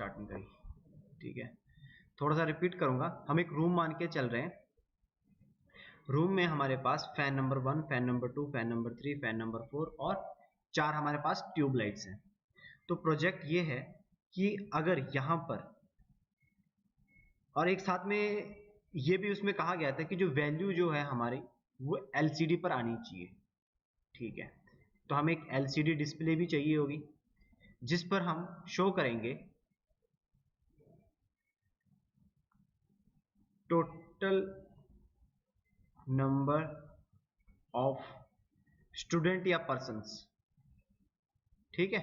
Start नहीं करी, ठीक है। थोड़ा सा रिपीट करूंगा। हम एक रूम मान के चल रहे हैं। रूम में हमारे पास fan number 1, fan number 2, fan number 3, fan number 4 और 4 हमारे पास ट्यूबलाइट्स हैं। तो प्रोजेक्ट ये है कि अगर यहाँ पर, और एक साथ में ये भी उसमें कहा गया था कि जो वैल्यू जो है हमारी वो एलसीडी पर आनी चाहिए, ठीक है। तो हमें एक एलसीडी डिस्प्ले भी चाहिए होगी जिस पर हम शो करेंगे टोटल नंबर ऑफ स्टूडेंट या पर्सन्स, ठीक है।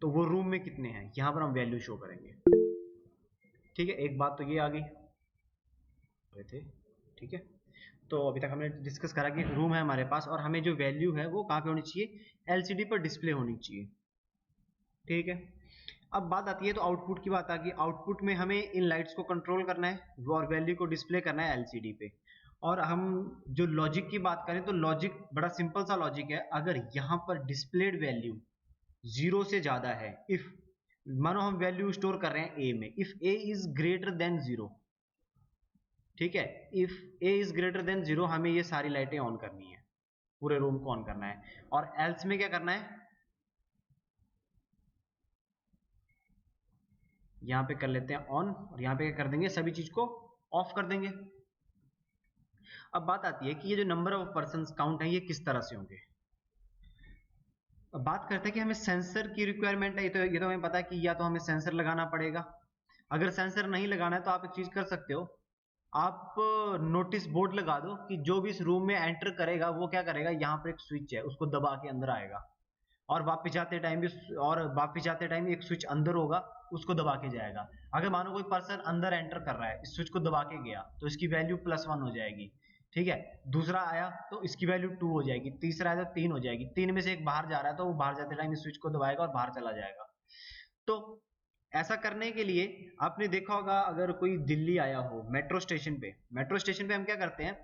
तो वो रूम में कितने हैं यहां पर हम वैल्यू शो करेंगे, ठीक है। एक बात तो ये आ गई थे, ठीक है। तो अभी तक हमने डिस्कस करा कि रूम है हमारे पास और हमें जो वैल्यू है वो कहाँ पे होनी चाहिए, एलसीडी पर डिस्प्ले होनी चाहिए, ठीक है। अब बात आती है तो आउटपुट की बात आ गई। आउटपुट में हमें इन लाइट्स को कंट्रोल करना है और वैल्यू को डिस्प्ले करना है एलसीडी पे। और हम जो लॉजिक की बात करें तो लॉजिक बड़ा सिंपल सा लॉजिक है। अगर यहाँ पर डिस्प्लेड वैल्यू 0 से ज्यादा है, इफ मानो हम वैल्यू स्टोर कर रहे हैं ए में, if A is greater than 0, ठीक है, if A is greater than 0 हमें ये सारी लाइटें ऑन करनी है, पूरे रूम को ऑन करना है। और एल्स में क्या करना है, यहां पे कर लेते हैं ऑन और यहां पे क्या कर देंगे, सभी चीज को ऑफ कर देंगे। अब बात आती है कि ये जो नंबर ऑफ पर्सन काउंट है ये किस तरह से होंगे। अब बात करते हैं कि हमें सेंसर की रिक्वायरमेंट है। ये तो हमें पता है कि या तो हमें सेंसर लगाना पड़ेगा। अगर सेंसर नहीं लगाना है तो आप एक चीज कर सकते हो, आप नोटिस बोर्ड लगा दो कि जो भी इस रूम में एंटर करेगा वो क्या करेगा, यहाँ पर एक स्विच है उसको दबा के अंदर आएगा और वापस जाते टाइम भी, और वापस जाते टाइम एक स्विच अंदर होगा उसको दबा के जाएगा। अगर मानो कोई पर्सन अंदर एंटर कर रहा है, इस स्विच को दबा के गया तो इसकी वैल्यू +1 हो जाएगी, ठीक है। दूसरा आया तो इसकी वैल्यू 2 हो जाएगी, तीसरा आया तो 3 हो जाएगी, 3 में से एक बाहर जा रहा है तो वो बाहर जाते टाइम इस स्विच को दबाएगा और बाहर चला जाएगा। तो ऐसा करने के लिए आपने देखा होगा, अगर कोई दिल्ली आया हो मेट्रो स्टेशन पे, मेट्रो स्टेशन पे हम क्या करते हैं,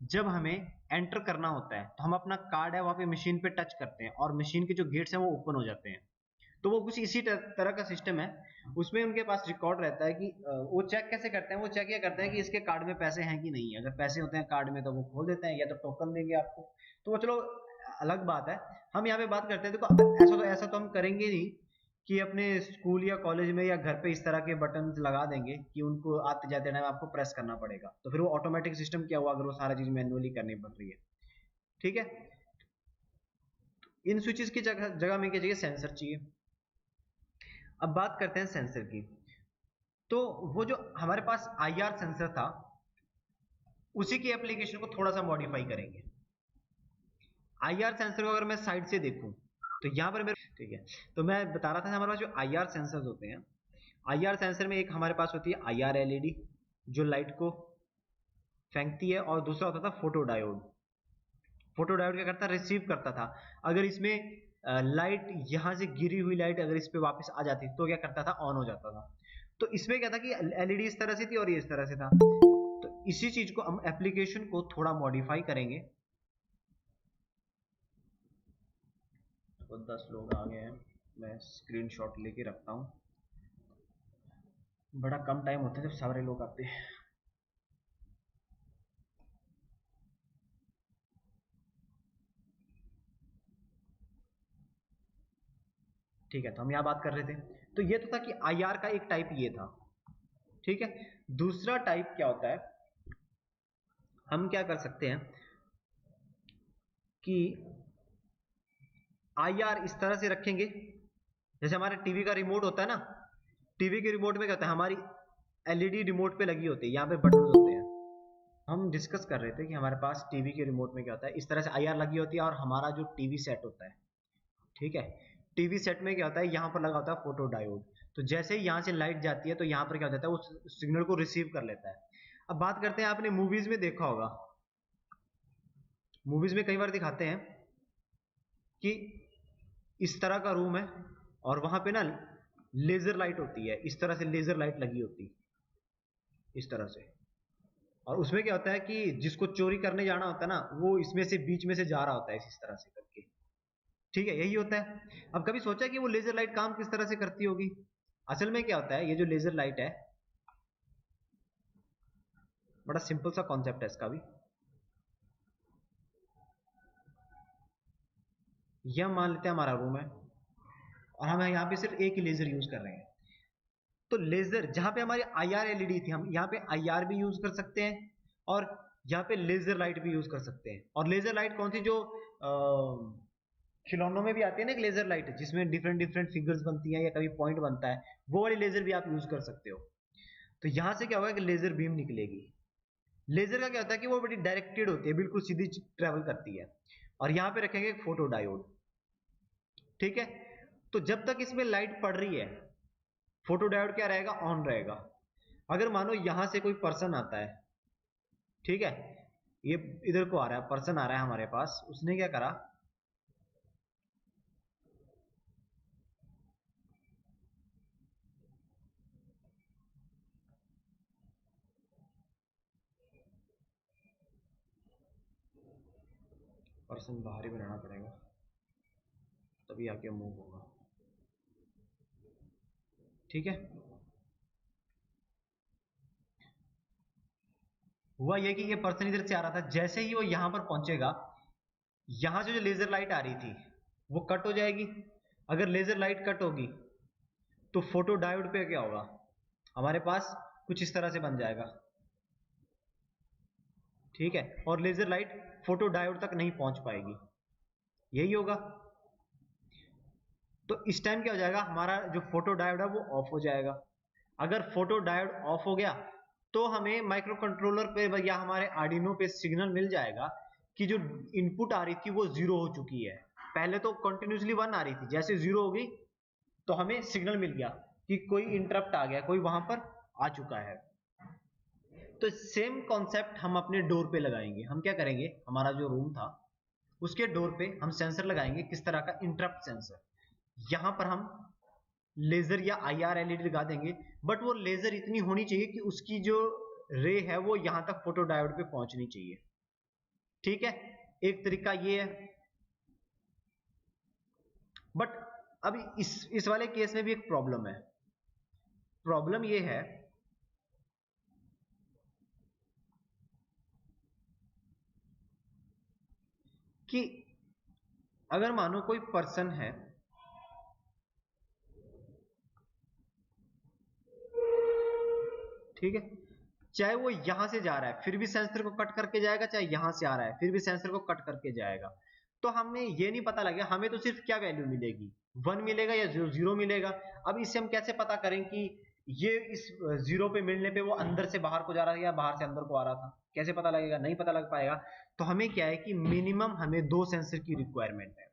जब हमें एंटर करना होता है तो हम अपना कार्ड है वहां पे मशीन पे टच करते हैं और मशीन के जो गेट्स हैं वो ओपन हो जाते हैं। तो वो कुछ इसी तरह का सिस्टम है। उसमें उनके पास रिकॉर्ड रहता है कि वो चेक कैसे करते हैं, वो चेक ये करते हैं कि इसके कार्ड में पैसे हैं कि नहीं। अगर पैसे होते हैं कार्ड में तो वो खोल देते हैं या तो टोकन देंगे आपको, तो वो चलो अलग बात है। हम यहाँ पे बात करते हैं, देखो ऐसा तो हम करेंगे नहीं कि अपने स्कूल या कॉलेज में या घर पे इस तरह के बटन लगा देंगे कि उनको आते जाते टाइम आपको प्रेस करना पड़ेगा। तो फिर वो ऑटोमेटिक सिस्टम क्या हुआ अगर वो सारा चीज मैन्युअली करनी पड़ रही है, ठीक है। इन स्विचेस की जगह में क्या चाहिए, सेंसर चाहिए। अब बात करते हैं सेंसर की। तो वो जो हमारे पास आईआर सेंसर था उसी की एप्लीकेशन को थोड़ा सा मॉडिफाई करेंगे। आईआर सेंसर को अगर मैं साइड से देखूं तो यहां पर मेरे, ठीक है, तो मैं बता रहा था हमारे पास जो आईआर सेंसर्स होते हैं, आईआर सेंसर में एक हमारे पास होती है आईआर एलईडी जो लाइट को फेंकती है, और दूसरा होता था फोटो डायोड। फोटो डायोड क्या करता, रिसीव करता था। अगर इसमें लाइट यहां से गिरी हुई लाइट अगर इस पे वापस आ जाती तो क्या करता था, ऑन हो जाता था। तो इसमें क्या था कि एलईडी इस तरह से थी और ये इस तरह से था। तो इसी चीज को हम एप्लीकेशन को थोड़ा मॉडिफाई करेंगे। तो 10 लोग आ गए हैं, मैं स्क्रीनशॉट लेके रखता हूँ। बड़ा कम टाइम होता है जब सारे लोग आते हैं। ठीक है, तो हम यहाँ बात कर रहे थे, तो ये तो था कि आईआर का एक टाइप ये था, ठीक है। दूसरा टाइप क्या होता है, हम क्या कर सकते हैं कि आईआर इस तरह से रखेंगे, जैसे हमारे टीवी का रिमोट होता है ना, टीवी के रिमोट में क्या होता है, हमारी एलईडी रिमोट पे लगी होती है, यहाँ पे बटन होते हैं। हम डिस्कस कर रहे थे कि हमारे पास टीवी के रिमोट में क्या होता है, इस तरह से आईआर लगी होती है और हमारा जो टीवी सेट होता है, ठीक है, टीवी सेट में क्या होता है, यहाँ पर लगा होता है फोटो डायोड। तो जैसे ही यहाँ से लाइट जाती है तो यहाँ पर क्या हो जाता है, उस सिग्नल को रिसीव कर लेता है। अब बात करते हैं, आपने मूवीज में देखा होगा, मूवीज में कई बार दिखाते हैं कि इस तरह का रूम है और वहां पे ना लेजर लाइट होती है, इस तरह से लेजर लाइट लगी होती है इस तरह से। और उसमें क्या होता है कि जिसको चोरी करने जाना होता है ना, वो इसमें से बीच में से जा रहा होता है इस तरह से करके, ठीक है, यही होता है। अब कभी सोचा कि वो लेजर लाइट काम किस तरह से करती होगी, असल में क्या होता है, ये जो लेजर लाइट है, बड़ा सिंपल सा कॉन्सेप्ट है इसका भी। यह मान लेते हैं हमारा रूम है और हम यहाँ पे सिर्फ एक ही लेजर यूज कर रहे हैं। तो लेजर जहां पे हमारी IR LED थी, हम यहाँ पे IR भी यूज कर सकते हैं और यहाँ पे लेजर लाइट भी यूज कर सकते हैं। और लेजर लाइट कौन सी, जो खिलौनों में भी आती है ना एक लेजर लाइट, जिसमें डिफरेंट डिफरेंट फिगर्स बनती हैं या कभी पॉइंट बनता है, वो वाली लेजर भी आप यूज कर सकते हो। तो यहां से क्या होगा कि लेजर बीम निकलेगी। लेजर का क्या होता है कि वो बड़ी डायरेक्टेड होती है, बिल्कुल सीधी ट्रेवल करती है। और यहाँ पे रखेंगे एक फोटो डायोड, ठीक है। तो जब तक इसमें लाइट पड़ रही है, फोटो डायोड क्या रहेगा, ऑन रहेगा। अगर मानो यहां से कोई पर्सन आता है, ठीक है, ये इधर को आ रहा है, पर्सन आ रहा है हमारे पास, उसने क्या करा, पर्सन बाहर ही बनाना पड़ेगा तभी आके मूव होगा, ठीक है। हुआ ये कि ये पर्सन इधर से आ रहा था, जैसे ही वो यहां पर पहुंचेगा, यहां से जो लेजर लाइट आ रही थी वो कट हो जाएगी। अगर लेजर लाइट कट होगी तो फोटो डायोड पे क्या होगा, हमारे पास कुछ इस तरह से बन जाएगा, ठीक है। और लेजर लाइट फोटो डायोड तक नहीं पहुंच पाएगी, यही होगा। तो इस टाइम क्या हो जाएगा, हमारा जो फोटो डायोड है वो ऑफ हो जाएगा। अगर फोटो डायोड ऑफ हो गया तो हमें माइक्रो कंट्रोलर पे या हमारे आर्डिनो पे सिग्नल मिल जाएगा कि जो इनपुट आ रही थी वो जीरो हो चुकी है। पहले तो कंटिन्यूसली 1 आ रही थी, जैसे जीरो हो गई तो हमें सिग्नल मिल गया कि कोई इंटरप्ट आ गया, कोई वहां पर आ चुका है। तो सेम कॉन्सेप्ट हम अपने डोर पे लगाएंगे। हम क्या करेंगे, हमारा जो रूम था उसके डोर पे हम सेंसर लगाएंगे, किस तरह का, इंटरप्ट सेंसर। यहां पर हम लेजर या IR LED लगा देंगे, बट वो लेजर इतनी होनी चाहिए कि उसकी जो रे है वो यहां तक फोटो डायोड पे पहुंचनी चाहिए, ठीक है। एक तरीका ये है। बट अभी इस वाले केस में भी एक प्रॉब्लम है। प्रॉब्लम ये है कि अगर मानो कोई पर्सन है, ठीक है, चाहे वो यहां से जा रहा है फिर भी सेंसर को कट करके जाएगा, चाहे यहां से आ रहा है फिर भी सेंसर को कट करके जाएगा, तो हमें ये नहीं पता लगेगा हमें तो सिर्फ क्या वैल्यू मिलेगी, 1 मिलेगा या 0 मिलेगा। अब इससे हम कैसे पता करें कि ये इस 0 पे मिलने पे वो अंदर से बाहर को जा रहा था या बाहर से अंदर को आ रहा था, कैसे पता लगेगा, नहीं पता लग पाएगा। तो हमें क्या है कि मिनिमम हमें 2 सेंसर की रिक्वायरमेंट है।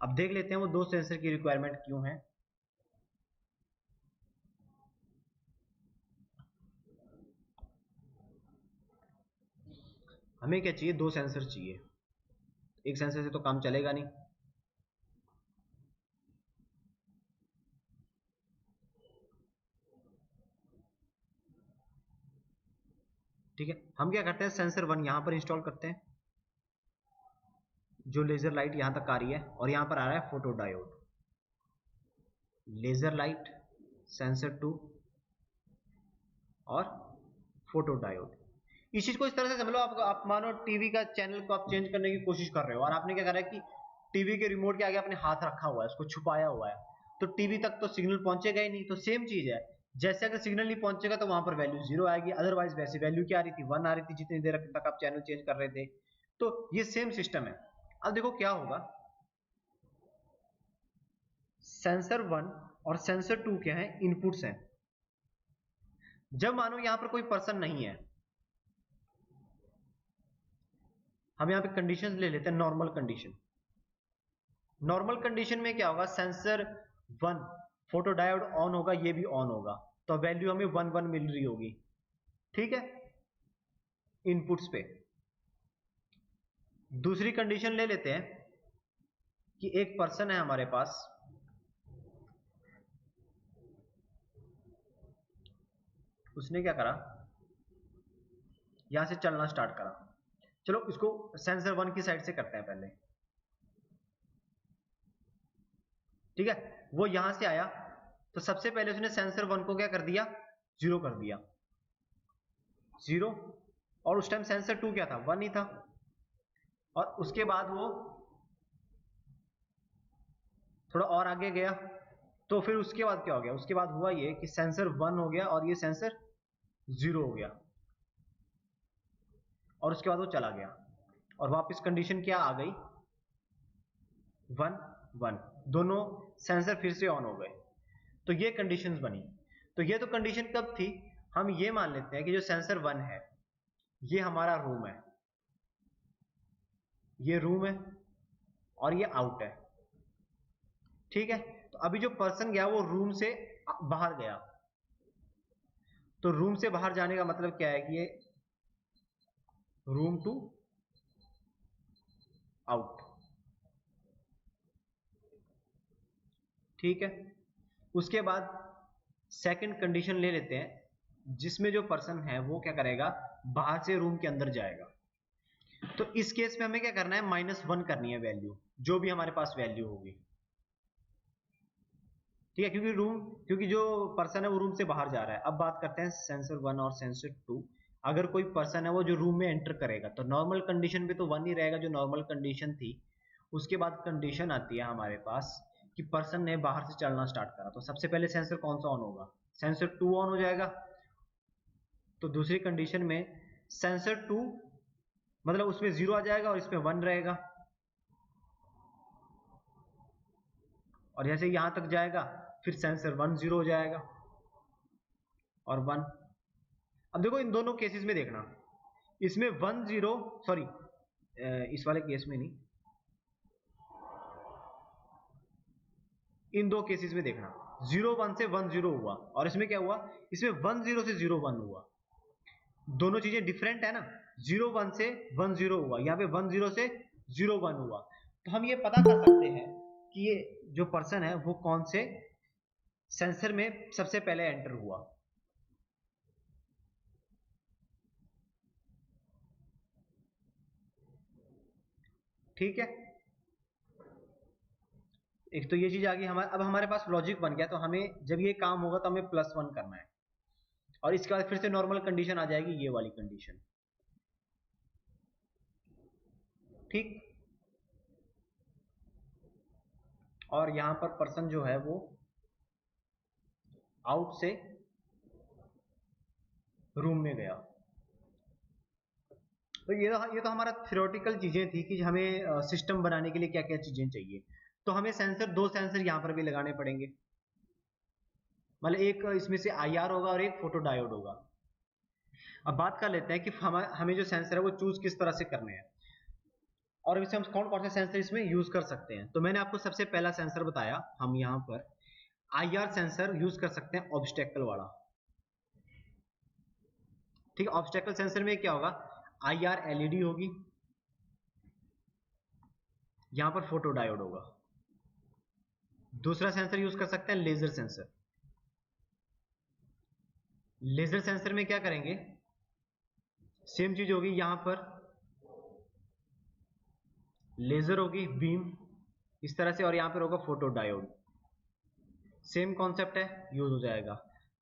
अब देख लेते हैं वो 2 सेंसर की रिक्वायरमेंट क्यों है। हमें क्या चाहिए, 2 सेंसर चाहिए, एक सेंसर से तो काम चलेगा नहीं। ठीक है, हम क्या करते हैं, सेंसर 1 यहां पर इंस्टॉल करते हैं, जो लेजर लाइट यहां तक आ रही है, और यहां पर आ रहा है photo diode, laser light, sensor 2 और फोटो डायोड। इस चीज को इस तरह से समझ लो, आप मानो टीवी का चैनल को आप चेंज करने की कोशिश कर रहे हो और आपने क्या करा है कि टीवी के रिमोट के आगे अपने हाथ रखा हुआ है, उसको छुपाया हुआ है, तो टीवी तक तो सिग्नल पहुंचेगा ही नहीं। तो सेम चीज है, जैसे अगर सिग्नल नहीं पहुंचेगा तो वहां पर वैल्यू 0 आएगी, अदरवाइज वैसे वैल्यू क्या आ रही थी, 1 आ रही थी जितनी देर तक आप चैनल चेंज कर रहे थे। तो ये सेम सिस्टम है। अब देखो क्या होगा, सेंसर 1 और सेंसर 2 क्या है, इनपुट्स हैं। जब मानो यहां पर कोई पर्सन नहीं है, हम यहां पे कंडीशंस ले लेते हैं, नॉर्मल कंडीशन। नॉर्मल कंडीशन में क्या होगा, सेंसर 1 फोटो डायोड ऑन होगा, ये भी ऑन होगा, तो वैल्यू हमें 1 1 मिल रही होगी, ठीक है, इनपुट्स पे। दूसरी कंडीशन ले लेते हैं कि एक पर्सन है हमारे पास, उसने क्या करा, यहां से चलना स्टार्ट करा। चलो इसको सेंसर 1 की साइड से करते हैं पहले, ठीक है। वो यहां से आया, तो सबसे पहले उसने सेंसर 1 को क्या कर दिया, 0 कर दिया, 0, और उस टाइम सेंसर 2 क्या था, 1 ही था। और उसके बाद वो थोड़ा और आगे गया, तो फिर उसके बाद क्या हो गया, उसके बाद हुआ ये कि सेंसर 1 हो गया और ये सेंसर 0 हो गया, और उसके बाद वो चला गया और वापस कंडीशन क्या आ गई, 1 1, दोनों सेंसर फिर से ऑन हो गए। तो ये कंडीशंस बनी। तो ये तो कंडीशन कब थी, हम ये मान लेते हैं कि जो सेंसर 1 है ये हमारा रूम है, ये रूम है और ये आउट है, ठीक है। तो अभी जो पर्सन गया वो रूम से बाहर गया, तो रूम से बाहर जाने का मतलब क्या है कि ये रूम टू आउट, ठीक है। उसके बाद सेकंड कंडीशन ले लेते हैं जिसमें जो पर्सन है वो क्या करेगा, बाहर से रूम के अंदर जाएगा। तो इस केस में हमें क्या करना है, -1 करनी है वैल्यू, जो भी हमारे पास वैल्यू होगी, ठीक है, क्योंकि जो पर्सन है वो रूम से बाहर जा रहा है। अब बात करते हैं सेंसर 1 और सेंसर 2। अगर कोई पर्सन है वो जो रूम में एंटर करेगा तो नॉर्मल कंडीशन पे तो 1 ही रहेगा, जो नॉर्मल कंडीशन थी। उसके बाद कंडीशन आती है हमारे पास कि पर्सन ने बाहर से चलना स्टार्ट करा, तो सबसे पहले सेंसर कौन सा ऑन होगा, सेंसर 2 ऑन हो जाएगा। तो दूसरी कंडीशन में सेंसर 2 मतलब उसमें 0 आ जाएगा और इसमें 1 रहेगा, और जैसे यहां तक जाएगा फिर सेंसर 1 0 हो जाएगा और 1। अब देखो इन दोनों केसेस में देखना, इसमें 1 0, सॉरी इस वाले केस में नहीं, इन दो केसेस में देखना, 0 1 से 1 0 हुआ, और इसमें क्या हुआ, इसमें 1 0 से 0 1 हुआ। दोनों चीजें डिफरेंट है ना, 0 1 से 1 0 हुआ, यहाँ पे 1 0 से 0 1 हुआ। तो हम ये पता कर सकते हैं कि ये जो पर्सन है वो कौन से सेंसर में सबसे पहले एंटर हुआ। ठीक है, एक तो ये चीज आ गई हमारे, अब हमारे पास लॉजिक बन गया। तो हमें जब ये काम होगा तो हमें +1 करना है, और इसके बाद फिर से नॉर्मल कंडीशन आ जाएगी, ये वाली कंडीशन, ठीक। और यहां पर पर्सन जो है वो आउट से रूम में गया। तो ये तो हमारा थ्योरेटिकल चीजें थी कि हमें सिस्टम बनाने के लिए क्या क्या चीजें चाहिए। तो हमें दो सेंसर यहां पर भी लगाने पड़ेंगे, मतलब एक इसमें से IR होगा और एक फोटो डायोड होगा। अब बात कर लेते हैं कि हमें जो सेंसर है वो चूज किस तरह से करने हैं, और इसमें हम कौन कौन से सेंसर इसमें यूज कर सकते हैं। तो मैंने आपको सबसे पहला सेंसर बताया, हम यहाँ पर IR सेंसर यूज कर सकते हैं, ऑब्स्टेकल वाला, ठीक है। ऑब्स्टेकल सेंसर में क्या होगा, IR LED होगी, यहां पर फोटो डायोड होगा। दूसरा सेंसर यूज कर सकते हैं लेजर सेंसर। लेजर सेंसर में क्या करेंगे, सेम चीज होगी, यहां पर लेजर होगी, बीम इस तरह से, और यहां पर होगा फोटो डायोड, सेम कॉन्सेप्ट है, यूज हो जाएगा।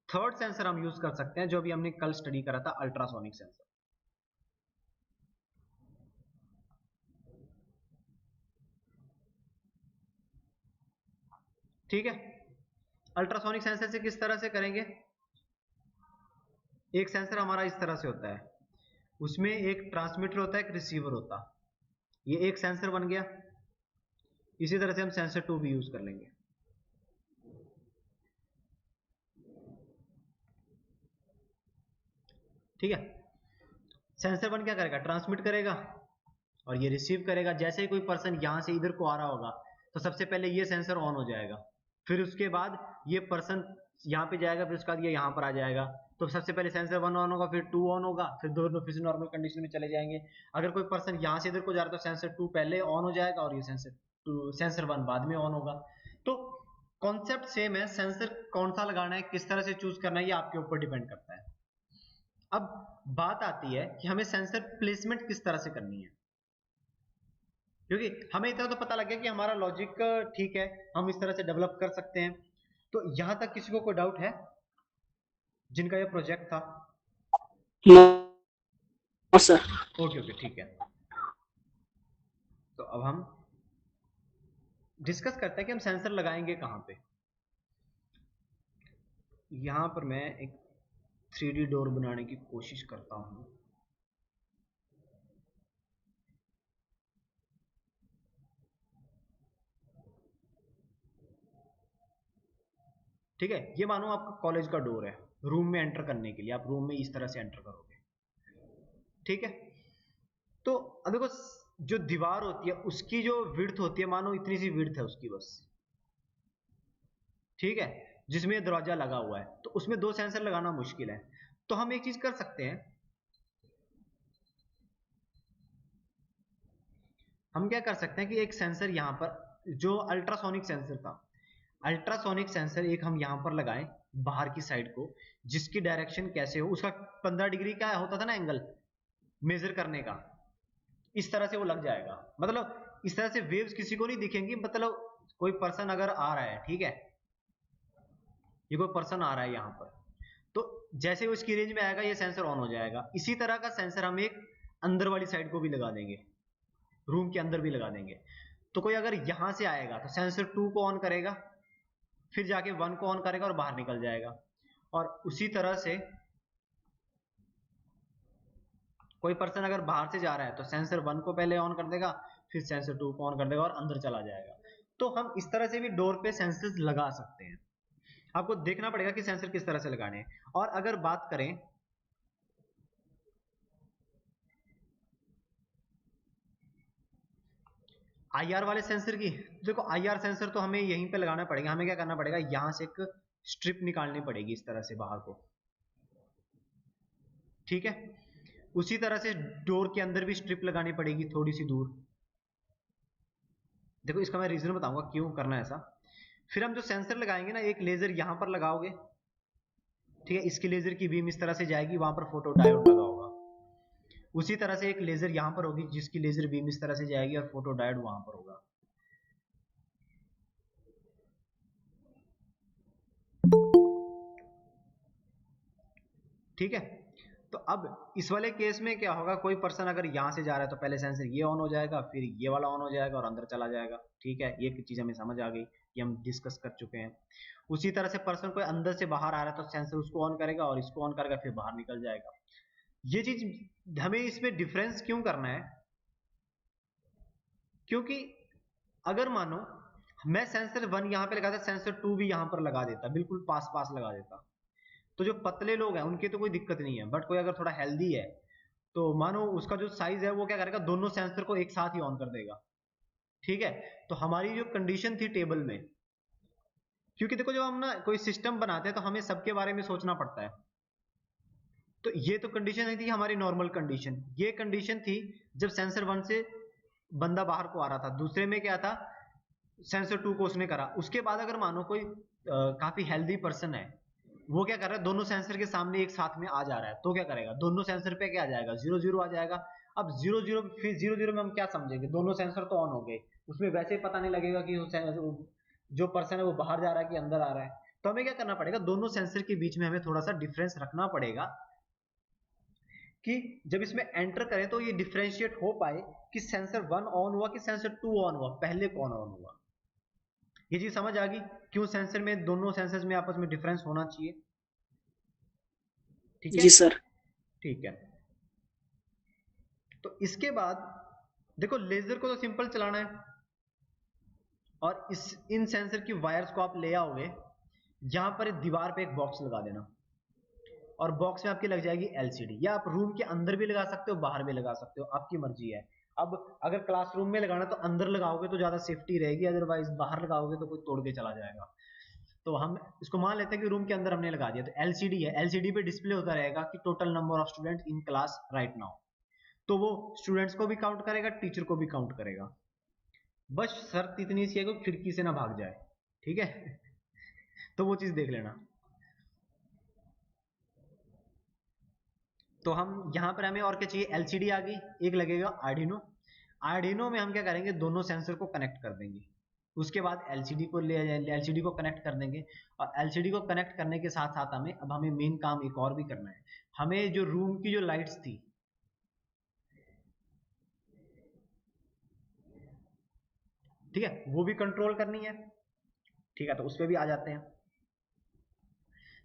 थर्ड सेंसर हम यूज कर सकते हैं जो भी हमने कल स्टडी करा था, अल्ट्रासोनिक सेंसर, ठीक है। अल्ट्रासोनिक सेंसर से किस तरह से करेंगे, एक सेंसर हमारा इस तरह से होता है, उसमें एक ट्रांसमीटर होता है, एक रिसीवर होता है, ये एक सेंसर बन गया। इसी तरह से हम सेंसर 2 भी यूज कर लेंगे, ठीक है। सेंसर 1 क्या करेगा, ट्रांसमिट करेगा और ये रिसीव करेगा। जैसे ही कोई पर्सन यहां से इधर को आ रहा होगा तो सबसे पहले ये सेंसर ऑन हो जाएगा, फिर उसके बाद ये पर्सन यहाँ पे जाएगा, फिर उसके बाद ये यहाँ पर आ जाएगा। तो सबसे पहले सेंसर 1 ऑन होगा, फिर 2 ऑन होगा, फिर दोनों फिर से नॉर्मल कंडीशन में चले जाएंगे। अगर कोई पर्सन यहाँ से इधर को जा रहा है तो सेंसर 2 पहले ऑन हो जाएगा और ये सेंसर 1 बाद में ऑन होगा। तो कॉन्सेप्ट सेम है, सेंसर कौन सा लगाना है, किस तरह से चूज करना है, ये आपके ऊपर डिपेंड करता है। अब बात आती है कि हमें सेंसर प्लेसमेंट किस तरह से करनी है, क्योंकि हमें इतना तो पता लग गया कि हमारा लॉजिक ठीक है, हम इस तरह से डेवलप कर सकते हैं। तो यहां तक किसी को कोई डाउट है जिनका ये प्रोजेक्ट था? No sir. ओके ओके ठीक है। तो अब हम डिस्कस करते हैं कि हम सेंसर लगाएंगे कहां पे। यहां पर मैं एक 3D डोर बनाने की कोशिश करता हूं। ठीक है, ये मानो आपका कॉलेज का डोर है, रूम में एंटर करने के लिए आप रूम में इस तरह से एंटर करोगे। ठीक है, तो अब देखो जो दीवार होती है उसकी जो विड्थ होती है, मानो इतनी सी विड्थ है उसकी बस। ठीक है, जिसमें दरवाजा लगा हुआ है, तो उसमें दो सेंसर लगाना मुश्किल है। तो हम एक चीज कर सकते हैं, हम क्या कर सकते हैं कि एक सेंसर यहां पर जो अल्ट्रासोनिक सेंसर था, अल्ट्रासोनिक सेंसर एक हम यहां पर लगाएं बाहर की साइड को, जिसकी डायरेक्शन कैसे हो, उसका 15 डिग्री का होता था ना एंगल मेजर करने का, इस तरह से वो लग जाएगा। मतलब इस तरह से वेव्स किसी को नहीं दिखेंगी। मतलब कोई पर्सन अगर आ रहा है, ठीक है, ये कोई पर्सन आ रहा है यहां पर, तो जैसे वो इसकी रेंज में आएगा ये सेंसर ऑन हो जाएगा। इसी तरह का सेंसर हम एक अंदर वाली साइड को भी लगा देंगे, रूम के अंदर भी लगा देंगे। तो कोई अगर यहां से आएगा तो सेंसर 2 को ऑन करेगा, फिर जाके 1 को ऑन करेगा और बाहर निकल जाएगा। और उसी तरह से कोई पर्सन अगर बाहर से जा रहा है तो सेंसर 1 को पहले ऑन कर देगा, फिर सेंसर 2 को ऑन कर देगा और अंदर चला जाएगा। तो हम इस तरह से भी डोर पे सेंसर्स लगा सकते हैं। आपको देखना पड़ेगा कि सेंसर किस तरह से लगाने हैं। और अगर बात करें आईआर वाले सेंसर की, तो देखो आईआर सेंसर तो हमें यहीं पे लगाना पड़ेगा। हमें क्या करना पड़ेगा, यहां से एक स्ट्रिप निकालनी पड़ेगी इस तरह से बाहर को। ठीक है, उसी तरह से डोर के अंदर भी स्ट्रिप लगानी पड़ेगी थोड़ी सी दूर। देखो इसका मैं रीजन बताऊंगा क्यों करना है ऐसा। फिर हम जो सेंसर लगाएंगे ना, एक लेजर यहां पर लगाओगे, ठीक है, इसकी लेजर की बीम इस तरह से जाएगी, वहां पर फोटो डायोड लगा होगा। उसी तरह से एक लेजर यहां पर होगी जिसकी लेजर बीम इस तरह से जाएगी और फोटो डायोड वहां पर होगा। ठीक है, तो अब इस वाले केस में क्या होगा, कोई पर्सन अगर यहां से जा रहा है तो पहले सेंसर ये ऑन हो जाएगा, फिर ये वाला ऑन हो जाएगा और अंदर चला जाएगा। ठीक है, ये चीज हमें समझ आ गई, ये हम डिस्कस कर चुके हैं। उसी तरह से पर्सन कोई अंदर से बाहर आ रहा है तो सेंसर उसको ऑन करेगा और इसको ऑन करेगा, फिर बाहर निकल जाएगा। ये चीज हमें इसमें डिफरेंस क्यों करना है, क्योंकि अगर मानो मैं सेंसर 1 यहां पे लगाता, सेंसर 2 भी यहां पर लगा देता, बिल्कुल पास पास लगा देता, तो जो पतले लोग हैं उनकी तो कोई दिक्कत नहीं है। बट कोई अगर थोड़ा हेल्दी है तो मानो उसका जो साइज है वो क्या करेगा, दोनों सेंसर को एक साथ ही ऑन कर देगा। ठीक है, तो हमारी जो कंडीशन थी टेबल में, क्योंकि देखो जब हम ना कोई सिस्टम बनाते हैं तो हमें सबके बारे में सोचना पड़ता है। तो ये तो कंडीशन नहीं थी हमारी नॉर्मल कंडीशन, ये कंडीशन थी जब सेंसर 1 से बंदा बाहर को आ रहा था। दूसरे में क्या था, सेंसर 2 को उसने करा। उसके बाद अगर मानो कोई काफी हेल्दी पर्सन है, वो क्या कर रहा है, दोनों सेंसर के सामने एक साथ में आ जा रहा है, तो क्या करेगा, दोनों सेंसर पे क्या आ जाएगा, 0 0 आ जाएगा। अब 0 0 फिर 0 0 में हम क्या समझेंगे, दोनों सेंसर तो ऑन हो गए, उसमें वैसे ही पता नहीं लगेगा कि जो पर्सन है वो बाहर जा रहा है कि अंदर आ रहा है। तो हमें क्या करना पड़ेगा, दोनों सेंसर के बीच में हमें थोड़ा सा डिफरेंस रखना पड़ेगा कि जब इसमें एंटर करें तो ये डिफ्रेंशिएट हो पाए कि सेंसर 1 ऑन हुआ कि सेंसर 2 ऑन हुआ, पहले कौन ऑन हुआ। ये चीज समझ आ गई क्यों सेंसर में, दोनों सेंसर्स में आपस में डिफरेंस होना चाहिए। ठीक है, जी सर। ठीक है। तो इसके बाद देखो लेजर को तो सिंपल चलाना है, और इन सेंसर की वायर्स को आप ले आओगे, यहां पर दीवार पे एक बॉक्स लगा देना, और बॉक्स में आपकी लग जाएगी एलसीडी। या आप रूम के अंदर भी लगा सकते हो, बाहर भी लगा सकते हो, आपकी मर्जी है। अब अगर क्लासरूम में लगाना तो अंदर लगाओगे तो ज्यादा सेफ्टी रहेगी, अदरवाइज बाहर लगाओगे तो कोई तोड़ के चला जाएगा। तो हम इसको मान लेते हैं कि रूम के अंदर हमने लगा दिया, तो एलसीडी है, एलसीडी पे डिस्प्ले होता रहेगा कि total number of student in class right now. तो वो स्टूडेंट्स को भी काउंट करेगा, टीचर को भी काउंट करेगा। बस शर्त इतनी सी है कि खिड़की से ना भाग जाए। ठीक है तो वो चीज देख लेना। तो हम यहाँ पर हमें और क्या चाहिए, एलसीडी आ गई, एक लगेगा आर्डिनो। आर्डिनो में हम क्या करेंगे, दोनों सेंसर को कनेक्ट कर देंगे। उसके बाद एलसीडी को एलसीडी को कनेक्ट कर देंगे, और एलसीडी को कनेक्ट करने के साथ साथ हमें मेन काम एक और भी करना है। हमें जो रूम की जो लाइट्स थी, ठीक है, वो भी कंट्रोल करनी है। ठीक है, तो उस पर भी आ जाते हैं।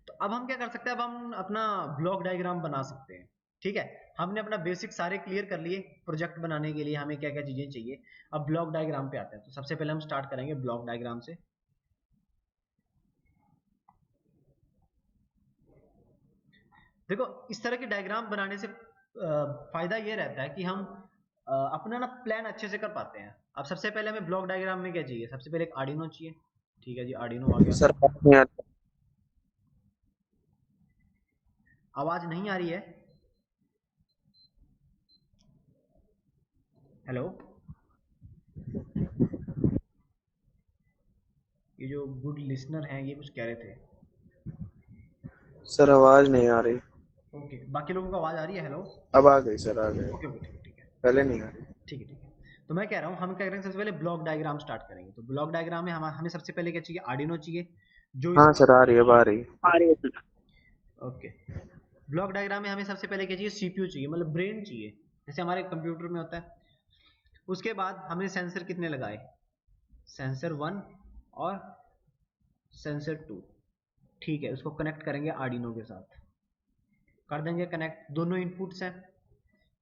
तो अब हम क्या कर सकते हैं, अब हम अपना ब्लॉक डायग्राम बना सकते हैं। ठीक है, हमने अपना बेसिक सारे क्लियर कर लिए। प्रोजेक्ट बनाने के लिए हमें क्या क्या चीजें चाहिए। अब ब्लॉक डायग्राम पे आते हैं। तो सबसे पहले हम स्टार्ट करेंगे ब्लॉक डायग्राम से। देखो, इस तरह की डायग्राम बनाने से फायदा ये रहता है कि हम अपना ना प्लान अच्छे से कर पाते हैं। अब सबसे पहले हमें ब्लॉक डायग्राम में क्या चाहिए, सबसे पहले एक आर्डिनो चाहिए। ठीक है जी, आर्डिनो आ गया। सर बात नहीं आती। आवाज नहीं आ रही है? हेलो, ये जो गुड लिसनर हैं ये कुछ कह रहे थे। सर आवाज नहीं आ रही। ओके, बाकी लोगों को आवाज आ रही है? हेलो। अब आ गई सर, आ गई। ओके ओके, ठीक है ठीक है। पहले नहीं आ रही। ठीक है ठीक है। तो मैं कह रहा हूँ, हम क्या करेंगे, सबसे पहले ब्लॉक डायग्राम स्टार्ट करेंगे। तो ब्लॉक डायग्राम में हमें सबसे पहले क्या चाहिए, आर्डिनो चाहिए, जो हाँ इसका, सर, आ रही है, अब आ रही है। आ रही है। ओके, ब्लॉक डायग्राम में हमें सबसे पहले क्या चाहिए, सीपीयू चाहिए, मतलब ब्रेन चाहिए, जैसे हमारे कंप्यूटर में होता है। उसके बाद हमने सेंसर कितने लगाए, सेंसर 1 और सेंसर 2। ठीक है, उसको कनेक्ट करेंगे आर्डिनो के साथ, कर देंगे कनेक्ट। दोनों इनपुट्स हैं,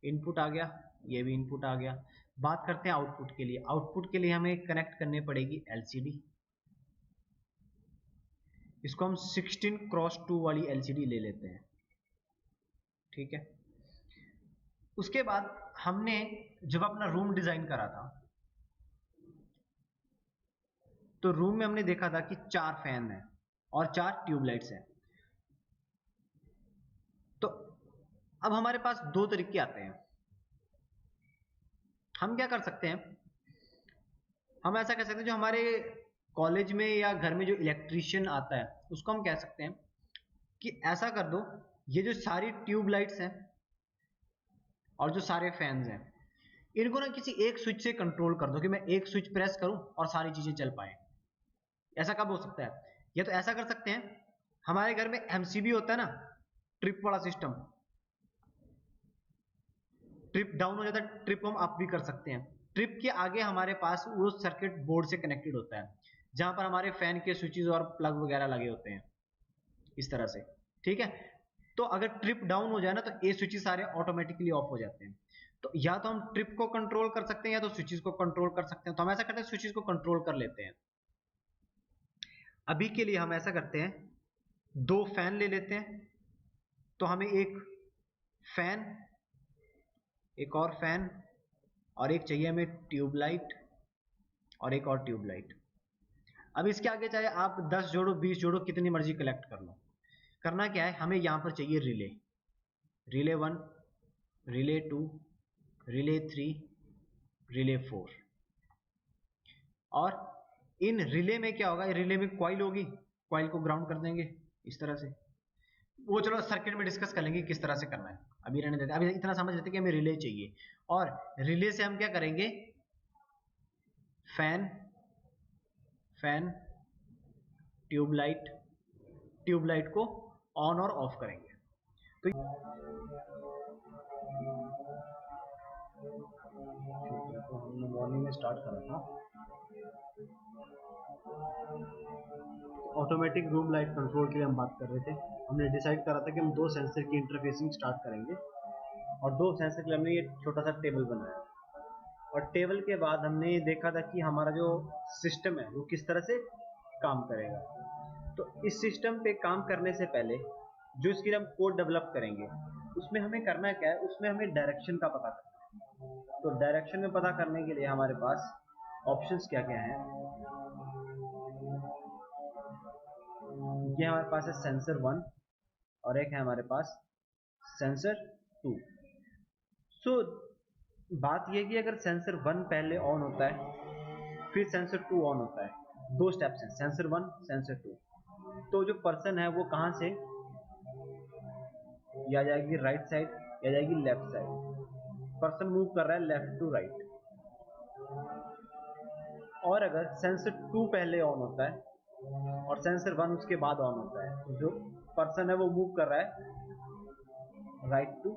इनपुट आ गया, ये भी इनपुट आ गया। बात करते हैं आउटपुट के लिए। आउटपुट के लिए हमें कनेक्ट करनी पड़ेगी एलसीडी। इसको हम 16x2 वाली एलसीडी ले लेते हैं। ठीक है, उसके बाद हमने जब अपना रूम डिजाइन करा था, तो रूम में हमने देखा था कि 4 फैन हैं और 4 ट्यूबलाइट्स हैं। तो अब हमारे पास दो तरीके आते हैं। हम क्या कर सकते हैं, हम ऐसा कह सकते हैं, जो हमारे कॉलेज में या घर में जो इलेक्ट्रीशियन आता है, उसको हम कह सकते हैं कि ऐसा कर दो, ये जो सारी ट्यूबलाइट्स हैं और जो सारे फैंस हैं, इनको ना किसी एक स्विच से कंट्रोल कर दो, कि मैं एक स्विच प्रेस करूं और सारी चीजें चल पाए। ऐसा कब हो सकता है, या तो ऐसा कर सकते हैं, हमारे घर में एमसीबी होता है ना, ट्रिप वाला सिस्टम, ट्रिप डाउन हो जाता है, ट्रिप हम अप भी कर सकते हैं। ट्रिप के आगे हमारे पास वो सर्किट बोर्ड से कनेक्टेड होता है, जहां पर हमारे फैन के स्विचेस और प्लग वगैरह लगे होते हैं, इस तरह से। ठीक है, तो अगर ट्रिप डाउन हो जाए ना, तो ये स्विचेस सारे ऑटोमेटिकली ऑफ हो जाते हैं। तो या तो हम ट्रिप को कंट्रोल कर सकते हैं, या तो स्विचेस को कंट्रोल कर सकते हैं। तो हम ऐसा करते हैं, स्विचेस को कंट्रोल कर लेते हैं। अभी के लिए हम ऐसा करते हैं, 2 फैन ले लेते हैं। तो हमें एक फैन, एक और फैन, और एक चाहिए हमें ट्यूबलाइट, और एक और ट्यूबलाइट। अब इसके आगे चाहे आप 10 जोड़ो, 20 जोड़ो, कितनी मर्जी कलेक्ट कर लो। करना क्या है, हमें यहां पर चाहिए relay, relay 1, relay 2, relay 3, relay 4। और इन रिले में क्या होगा, रिले में कॉइल होगी, कॉइल को ग्राउंड कर देंगे इस तरह से। वो चलो सर्किट में डिस्कस कर लेंगे किस तरह से करना है, अभी रहने देते हैं। अभी इतना समझ लेते हैं कि हमें रिले चाहिए, और रिले से हम क्या करेंगे, फैन, फैन, ट्यूबलाइट, ट्यूबलाइट को ऑन और ऑफ करेंगे। तो ठीक है, तो हमने मॉर्निंग में स्टार्ट करा था। ऑटोमेटिक रूम लाइट कंट्रोल के लिए हम बात कर रहे थे। हमने डिसाइड करा था कि हम 2 सेंसर की इंटरफेसिंग स्टार्ट करेंगे, और 2 सेंसर के लिए हमने ये छोटा सा टेबल बनाया। और टेबल के बाद हमने देखा था कि हमारा जो सिस्टम है वो किस तरह से काम करेगा। तो इस सिस्टम पे काम करने से पहले जो इसकी हम कोड डेवलप करेंगे, उसमें हमें करना क्या है, उसमें हमें डायरेक्शन का पता करना है। तो डायरेक्शन में पता करने के लिए हमारे पास ऑप्शंस क्या क्या हैं, ये हमारे पास है सेंसर 1, और एक है हमारे पास सेंसर 2। सो बात यह कि अगर सेंसर 1 पहले ऑन होता है, फिर सेंसर 2 ऑन होता है, 2 स्टेप्स हैं, सेंसर 1, सेंसर 2। तो जो पर्सन है वो कहाँ से, या जाएगी राइट साइड या जाएगी लेफ्ट साइड। पर्सन मूव कर रहा है लेफ्ट टू राइट। और अगर सेंसर 2 पहले ऑन होता है और सेंसर 1 उसके बाद ऑन होता है, तो जो पर्सन है वो मूव कर रहा है राइट टू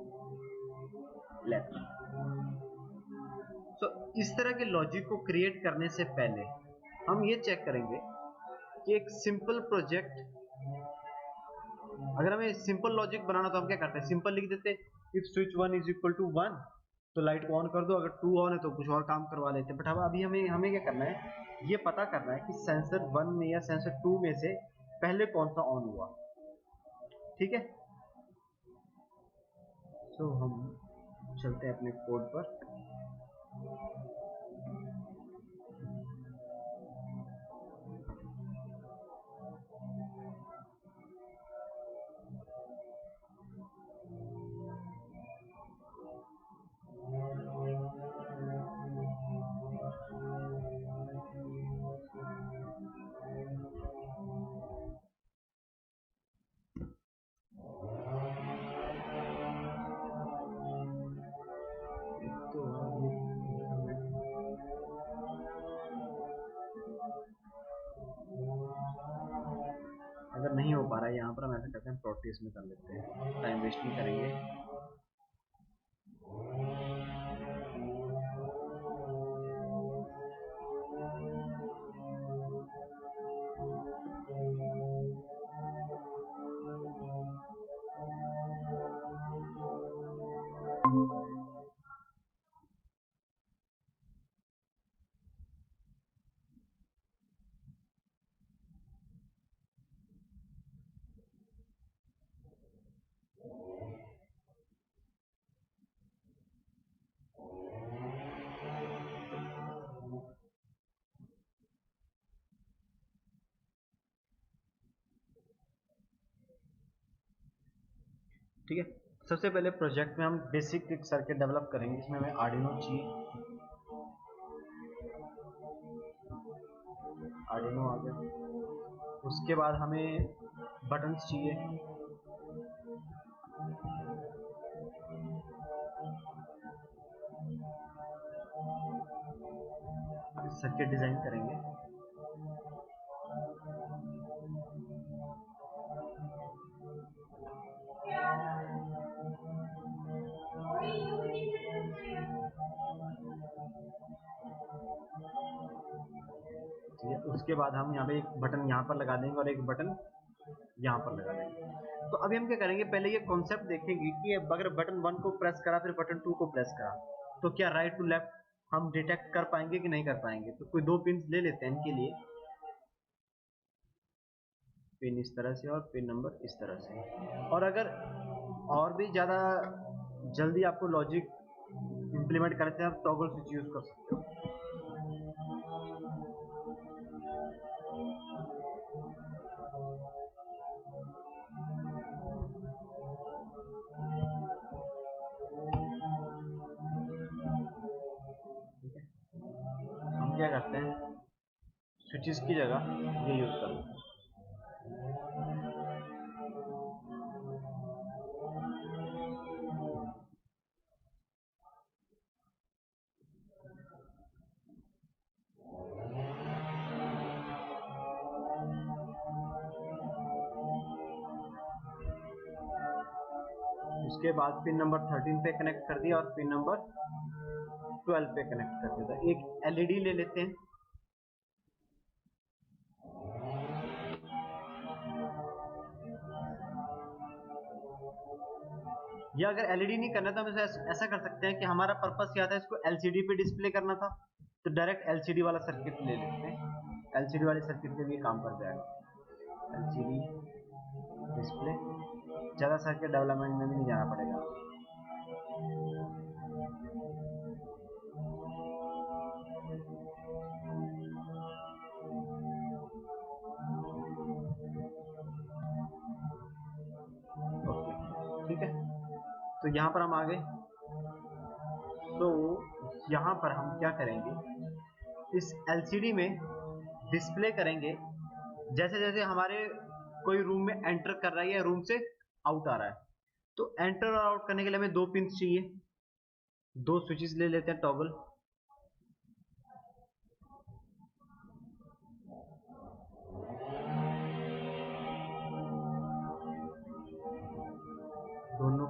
लेफ्ट। तो इस तरह के लॉजिक को क्रिएट करने से पहले हम ये चेक करेंगे कि एक सिंपल प्रोजेक्ट, अगर हमें सिंपल लॉजिक बनाना तो हम क्या करते हैं, सिंपल लिख देते if switch 1 is equal to 1 तो लाइट को ऑन कर दो, अगर 2 ऑन है तो कुछ और काम करवा लेते हैं। बट अब अभी हमें हमें क्या करना है, ये पता करना है कि सेंसर 1 में या सेंसर 2 में से पहले कौन सा ऑन हुआ। ठीक है, तो हम चलते हैं अपने कोड पर। तो अगर नहीं हो पा रहा है यहाँ पर हम ऐसा करते हैं, प्रोटेस्ट में कर लेते हैं, टाइम वेस्ट नहीं करेंगे। ठीक है, सबसे पहले प्रोजेक्ट में हम बेसिक एक सर्किट डेवलप करेंगे, इसमें हमें आर्डिनो चाहिए, आर्डिनो आ गया। उसके बाद हमें बटन्स चाहिए, सर्किट डिजाइन करेंगे। ठीक है, उसके बाद हम यहाँ पे एक बटन यहाँ पर लगा देंगे और एक बटन यहाँ पर लगा देंगे। तो अभी हम क्या करेंगे, पहले ये कॉन्सेप्ट देखेंगे कि अगर बटन 1 को प्रेस करा फिर बटन 2 को प्रेस करा तो क्या राइट टू लेफ्ट हम डिटेक्ट कर पाएंगे कि नहीं कर पाएंगे। तो कोई 2 पिन ले लेते हैं इनके लिए, पिन इस तरह से और पिन नंबर इस तरह से। और अगर और भी ज़्यादा जल्दी आपको लॉजिक इंप्लीमेंट करते हैं, आप टॉगल स्विच यूज़ कर सकते हो। हम क्या करते हैं, स्विचेस की जगह ये यूज़ करते हैं। उसके बाद पिन नंबर 13 पे कनेक्ट कर दिया और पिन नंबर 12 पे कनेक्ट कर दिया। एक एलईडी ले लेते हैं, या अगर एलईडी नहीं करना तो हम ऐसा कर सकते हैं कि हमारा पर्पस क्या था, इसको एलसीडी पे डिस्प्ले करना था तो डायरेक्ट एलसीडी वाला सर्किट ले लेते हैं। एलसीडी वाले सर्किट पे भी काम कर जाएगा। एलसीडी डिस्प्ले, ज़्यादा सर्किट डेवलपमेंट में भी नहीं जाना पड़ेगा। ओके, ठीक है, तो यहाँ पर हम आ गए। तो यहाँ पर हम क्या करेंगे, इस एलसीडी में डिस्प्ले करेंगे जैसे जैसे हमारे कोई रूम में एंटर कर रहा है या रूम से आउट आ रहा है। तो एंटर और आउट करने के लिए हमें 2 पिंस चाहिए, 2 स्विचेस ले लेते हैं टॉगल।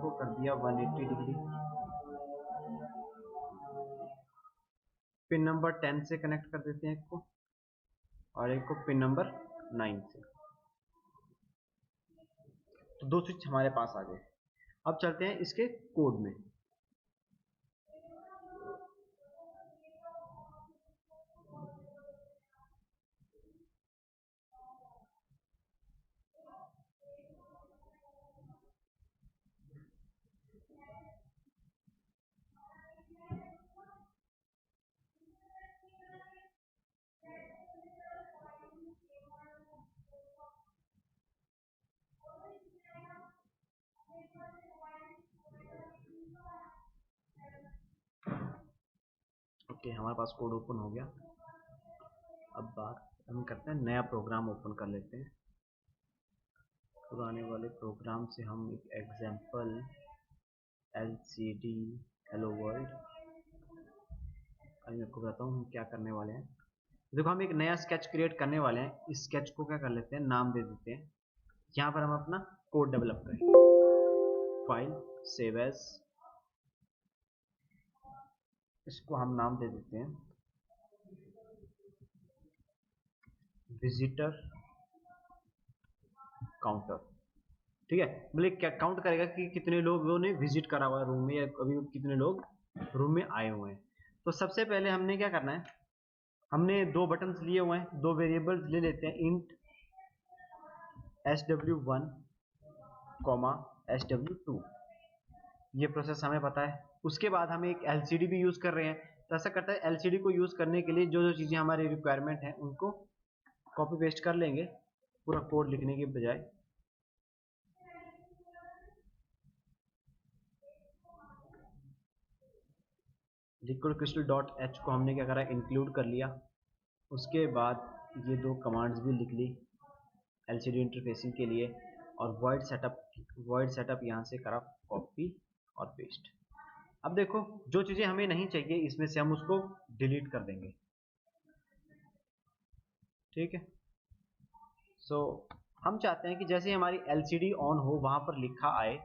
को कर दिया 180 डिग्री, पिन नंबर 10 से कनेक्ट कर देते हैं एक को, और एक को पिन नंबर 9 से। तो दो स्विच हमारे पास आ गए। अब चलते हैं इसके कोड में। ओके, हमारे पास कोड ओपन हो गया। अब बात हम करते हैं, नया प्रोग्राम ओपन कर लेते हैं। पुराने वाले प्रोग्राम से हम एक एग्जाम्पल LCD हेलो वर्ल्ड, अभी मैं आपको बताता हूँ हम क्या करने वाले हैं। देखो, हम एक नया स्केच क्रिएट करने वाले हैं। इस स्केच को क्या कर लेते हैं, नाम दे देते हैं। यहाँ पर हम अपना कोड डेवलप करेंगे। फाइल, सेव एज, इसको हम नाम दे देते हैं विजिटर काउंटर। ठीक है, मतलब क्या काउंट करेगा कि कितने लोगों ने विजिट करा हुआ है रूम में, या अभी कितने लोग रूम में आए हुए हैं। तो सबसे पहले हमने क्या करना है, हमने दो बटन्स लिए हुए हैं, दो वेरिएबल्स ले लेते हैं, इंट sw1 sw2। ये प्रोसेस हमें पता है। उसके बाद हम एक LCD भी यूज कर रहे हैं। तो ऐसा करता है, LCD को यूज करने के लिए जो जो चीजें हमारी रिक्वायरमेंट है उनको कॉपी पेस्ट कर लेंगे पूरा कोड लिखने के बजाय। लिक्विड क्रिस्टल डॉट एच को हमने क्या करा, इंक्लूड कर लिया। उसके बाद ये दो कमांड्स भी लिख ली LCD इंटरफेसिंग के लिए, और वॉइड सेटअप यहाँ से करा कॉपी और पेस्ट। अब देखो, जो चीजें हमें नहीं चाहिए इसमें से हम उसको डिलीट कर देंगे। ठीक है, सो हम चाहते हैं कि जैसे हमारी LCD ऑन हो वहां पर लिखा आए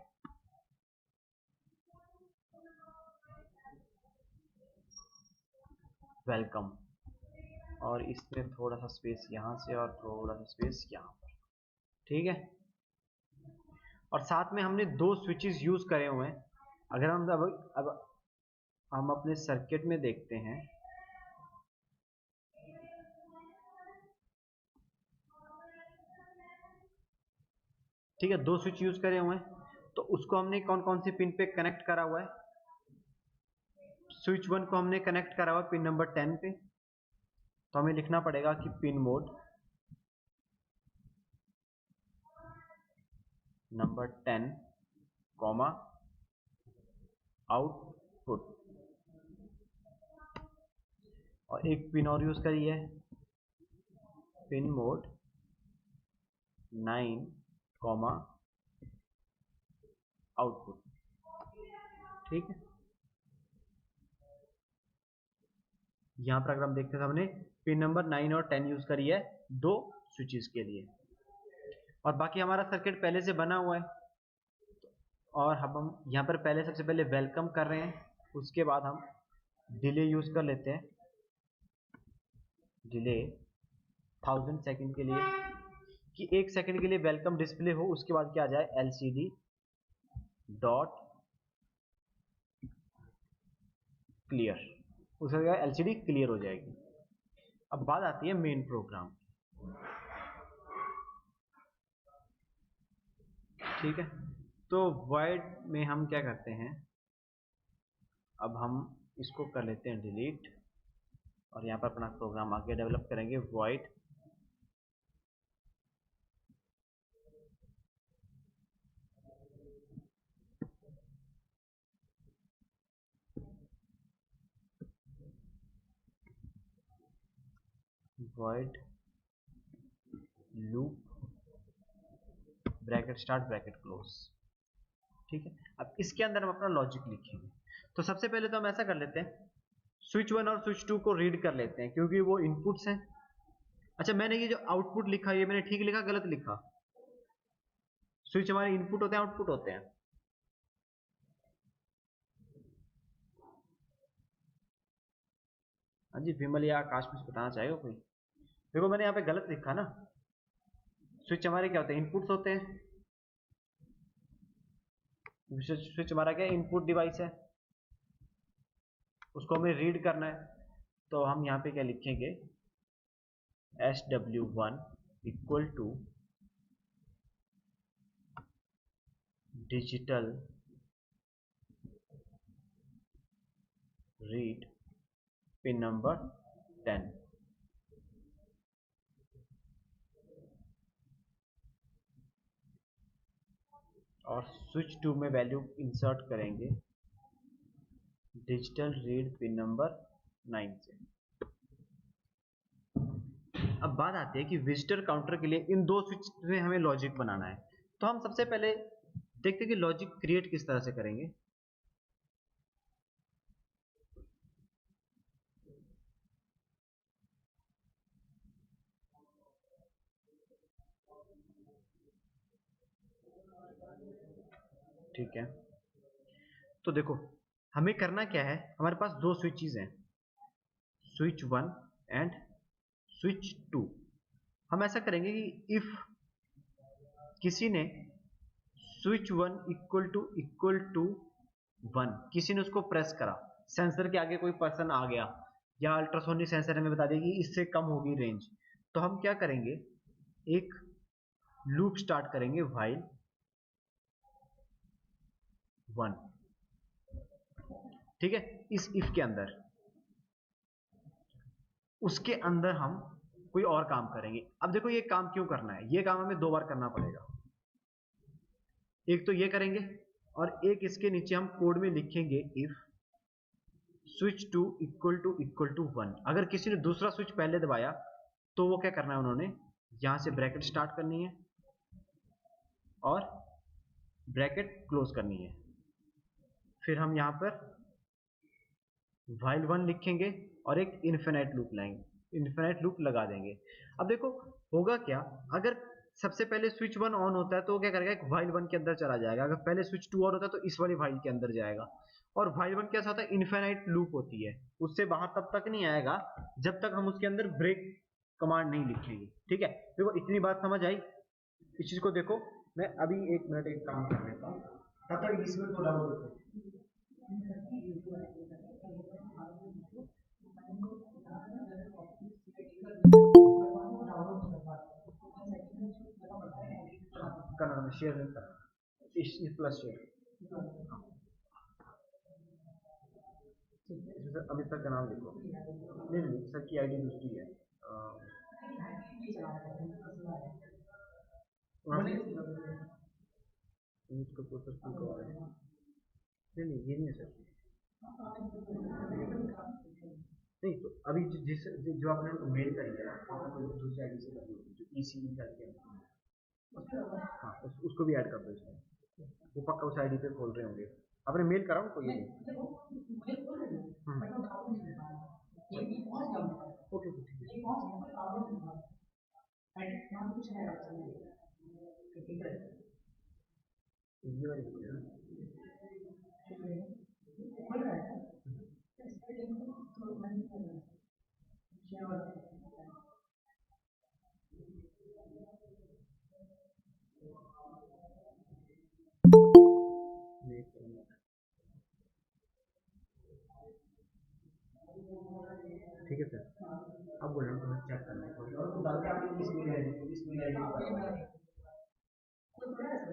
वेलकम, और इसमें थोड़ा सा स्पेस यहाँ से और थोड़ा सा स्पेस यहाँ पर। ठीक है, और साथ में हमने दो स्विचेस यूज करे हुए हैं। अगर हम अब हम अपने सर्किट में देखते हैं, ठीक है, दो स्विच यूज करे हुए हैं। तो उसको हमने कौन कौन से पिन पे कनेक्ट करा हुआ है, स्विच 1 को हमने कनेक्ट करा हुआ पिन नंबर 10 पे। तो हमें लिखना पड़ेगा कि pin mode number 10 comma output, और एक पिन और यूज करी है पिन मोड 9 कॉमा आउटपुट। ठीक है, यहां पर अगर हम देखते हैं तो हमने पिन नंबर 9 और 10 यूज करी है दो स्विचेस के लिए, और बाकी हमारा सर्किट पहले से बना हुआ है। और हम यहाँ पर पहले सबसे पहले वेलकम कर रहे हैं, उसके बाद हम डिले यूज कर लेते हैं, डिले 1000 सेकंड के लिए, कि 1 सेकंड के लिए वेलकम डिस्प्ले हो। उसके बाद क्या आ जाए, LCD डॉट क्लियर, उसके बाद LCD क्लियर हो जाएगी। अब बात आती है मेन प्रोग्राम। ठीक है, तो void में हम क्या करते हैं, अब हम इसको कर लेते हैं डिलीट, और यहाँ पर अपना प्रोग्राम आगे डेवलप करेंगे। void void loop bracket start bracket close. ठीक है, अब इसके अंदर हम अपना लॉजिक लिखेंगे। तो सबसे पहले तो हम ऐसा कर लेते हैं, स्विच 1 और स्विच 2 को रीड कर लेते हैं क्योंकि वो इनपुट्स हैं। अच्छा, मैंने ये जो आउटपुट लिखा ये मैंने ठीक लिखा गलत लिखा? स्विच हमारे इनपुट होते हैं आउटपुट होते हैं? हाँ जी, विमल या आकाश में से बताना चाहेगा कोई? देखो मैंने यहाँ पे गलत लिखा ना। स्विच हमारे क्या होते हैं? इनपुट्स होते हैं। स्विच हमारा क्या इनपुट डिवाइस है, उसको हमें रीड करना है। तो हम यहाँ पे क्या लिखेंगे? SW1 equal to digital read pin number 10। और स्विच 2 में वैल्यू इंसर्ट करेंगे डिजिटल रीड पिन नंबर 9 से। अब बात आती है कि विजिटर काउंटर के लिए इन दो स्विच में हमें लॉजिक बनाना है। तो हम सबसे पहले देखते हैं कि लॉजिक क्रिएट किस तरह से करेंगे। ठीक है, तो देखो हमें करना क्या है, हमारे पास दो स्विचेस हैं, स्विच 1 एंड स्विच 2। हम ऐसा करेंगे कि इफ किसी ने स्विच 1 इक्वल टू 1, किसी ने उसको प्रेस करा, सेंसर के आगे कोई पर्सन आ गया या अल्ट्रासोनिक सेंसर हमें बता देगी इससे कम होगी रेंज, तो हम क्या करेंगे, एक लूप स्टार्ट करेंगे व्हाइल 1। ठीक है, इस इफ के अंदर, उसके अंदर हम कोई और काम करेंगे। अब देखो ये काम क्यों करना है, ये काम हमें दो बार करना पड़ेगा। एक तो ये करेंगे और एक इसके नीचे हम कोड में लिखेंगे इफ स्विच 2 इक्वल टू 1। अगर किसी ने दूसरा स्विच पहले दबाया तो वो क्या करना है, उन्होंने यहां से ब्रैकेट स्टार्ट करनी है और ब्रैकेट क्लोज करनी है। फिर हम यहां पर व्हाइल 1 लिखेंगे और एक इन्फिनिट लूप लाएंगे, इन्फिनिट लूप लगा देंगे। अब देखो होगा क्या, अगर सबसे पहले स्विच 1 ऑन होता है तो वो क्या करेगा, एक व्हाइल 1 के अंदर चला जाएगा। अगर पहले स्विच 2 ऑन होता है तो इस वाली व्हाइल के अंदर जाएगा। और व्हाइल 1 कैसा होता है, इन्फिनिट लूप होती है, उससे बाहर तब तक नहीं आएगा जब तक हम उसके अंदर ब्रेक कमांड नहीं लिखेंगे। ठीक है, देखो इतनी बात समझ आई। इस चीज को देखो, मैं अभी एक मिनट एक काम कर लेता हूँ, तब तक इसमें थोड़ा बहुत करना है, शेयर नहीं करना, इस प्लस शेयर। इसमें सर अमित सर का नाम लिखो। नहीं नहीं सर की आईडी दूसरी है। अमित कपूर सर की कॉल है। नहीं नहीं ये नहीं है सर। नहीं तो अभी जो आपने मेल करी है ना, आपने दूसरी आईडी से कर दी, जो ECE करके हाँ उसको भी ऐड कर दो इसमें, वो पक्का उस आईडी पे खोल रहे होंगे। आपने मेल करा उनको ये? ओके ओके ठीक है, ये वाली बोलिए ना। ठीक है सर, अब बोल रहा हूँ चेक करना है और उसको डाल के आपकी इस मेल आईडी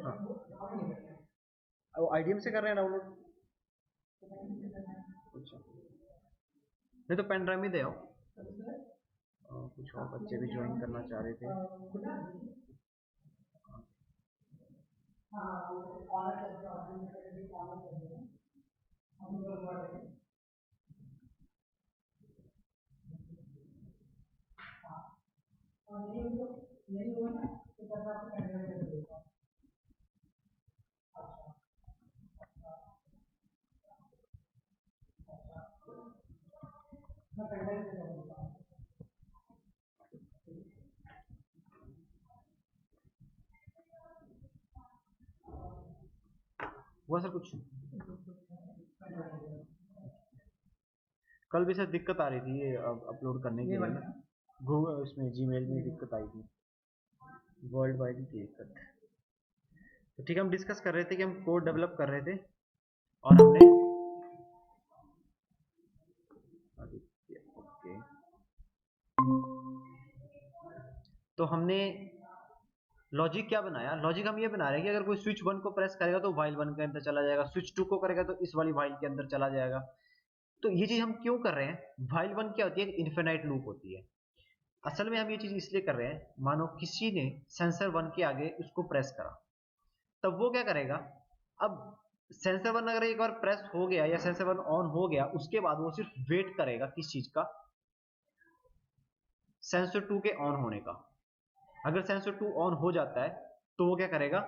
हाँ वो IDM से कर रहे हैं डाउनलोड। अच्छा नहीं तो पेन ड्राइव में दे आओ। कुछ और बच्चे भी ज्वाइन करना चाह रहे थे। हुआ सर कुछ? कल भी सर दिक्कत आ रही थी ये अपलोड करने के लिए ना, गूगल उसमें जीमेल में दिक्कत आई थी, वर्ल्ड वाइड की दिक्कत। तो ठीक है, हम डिस्कस कर रहे थे कि हम कोड डेवलप कर रहे थे और हमने ओके, तो हमने लॉजिक क्या बनाया, लॉजिक हम ये बना रहे हैं कि अगर कोई स्विच 1 को प्रेस करेगा तो वाइल 1 के अंदर चला जाएगा, स्विच 2 को करेगा तो इस वाली वाइल के अंदर चला जाएगा। तो ये चीज हम क्यों कर रहे हैं, वाइल 1 क्या होती है, इन्फिनाइट लूप होती है। असल में हम ये चीज इसलिए कर रहे हैं, मानो किसी ने सेंसर 1 के आगे उसको प्रेस करा, तब वो क्या करेगा, अब सेंसर 1 अगर एक बार प्रेस हो गया या सेंसर 1 ऑन हो गया, उसके बाद वो सिर्फ वेट करेगा किस चीज का, सेंसर 2 के ऑन होने का। अगर सेंसर 2 ऑन हो जाता है तो वो क्या करेगा,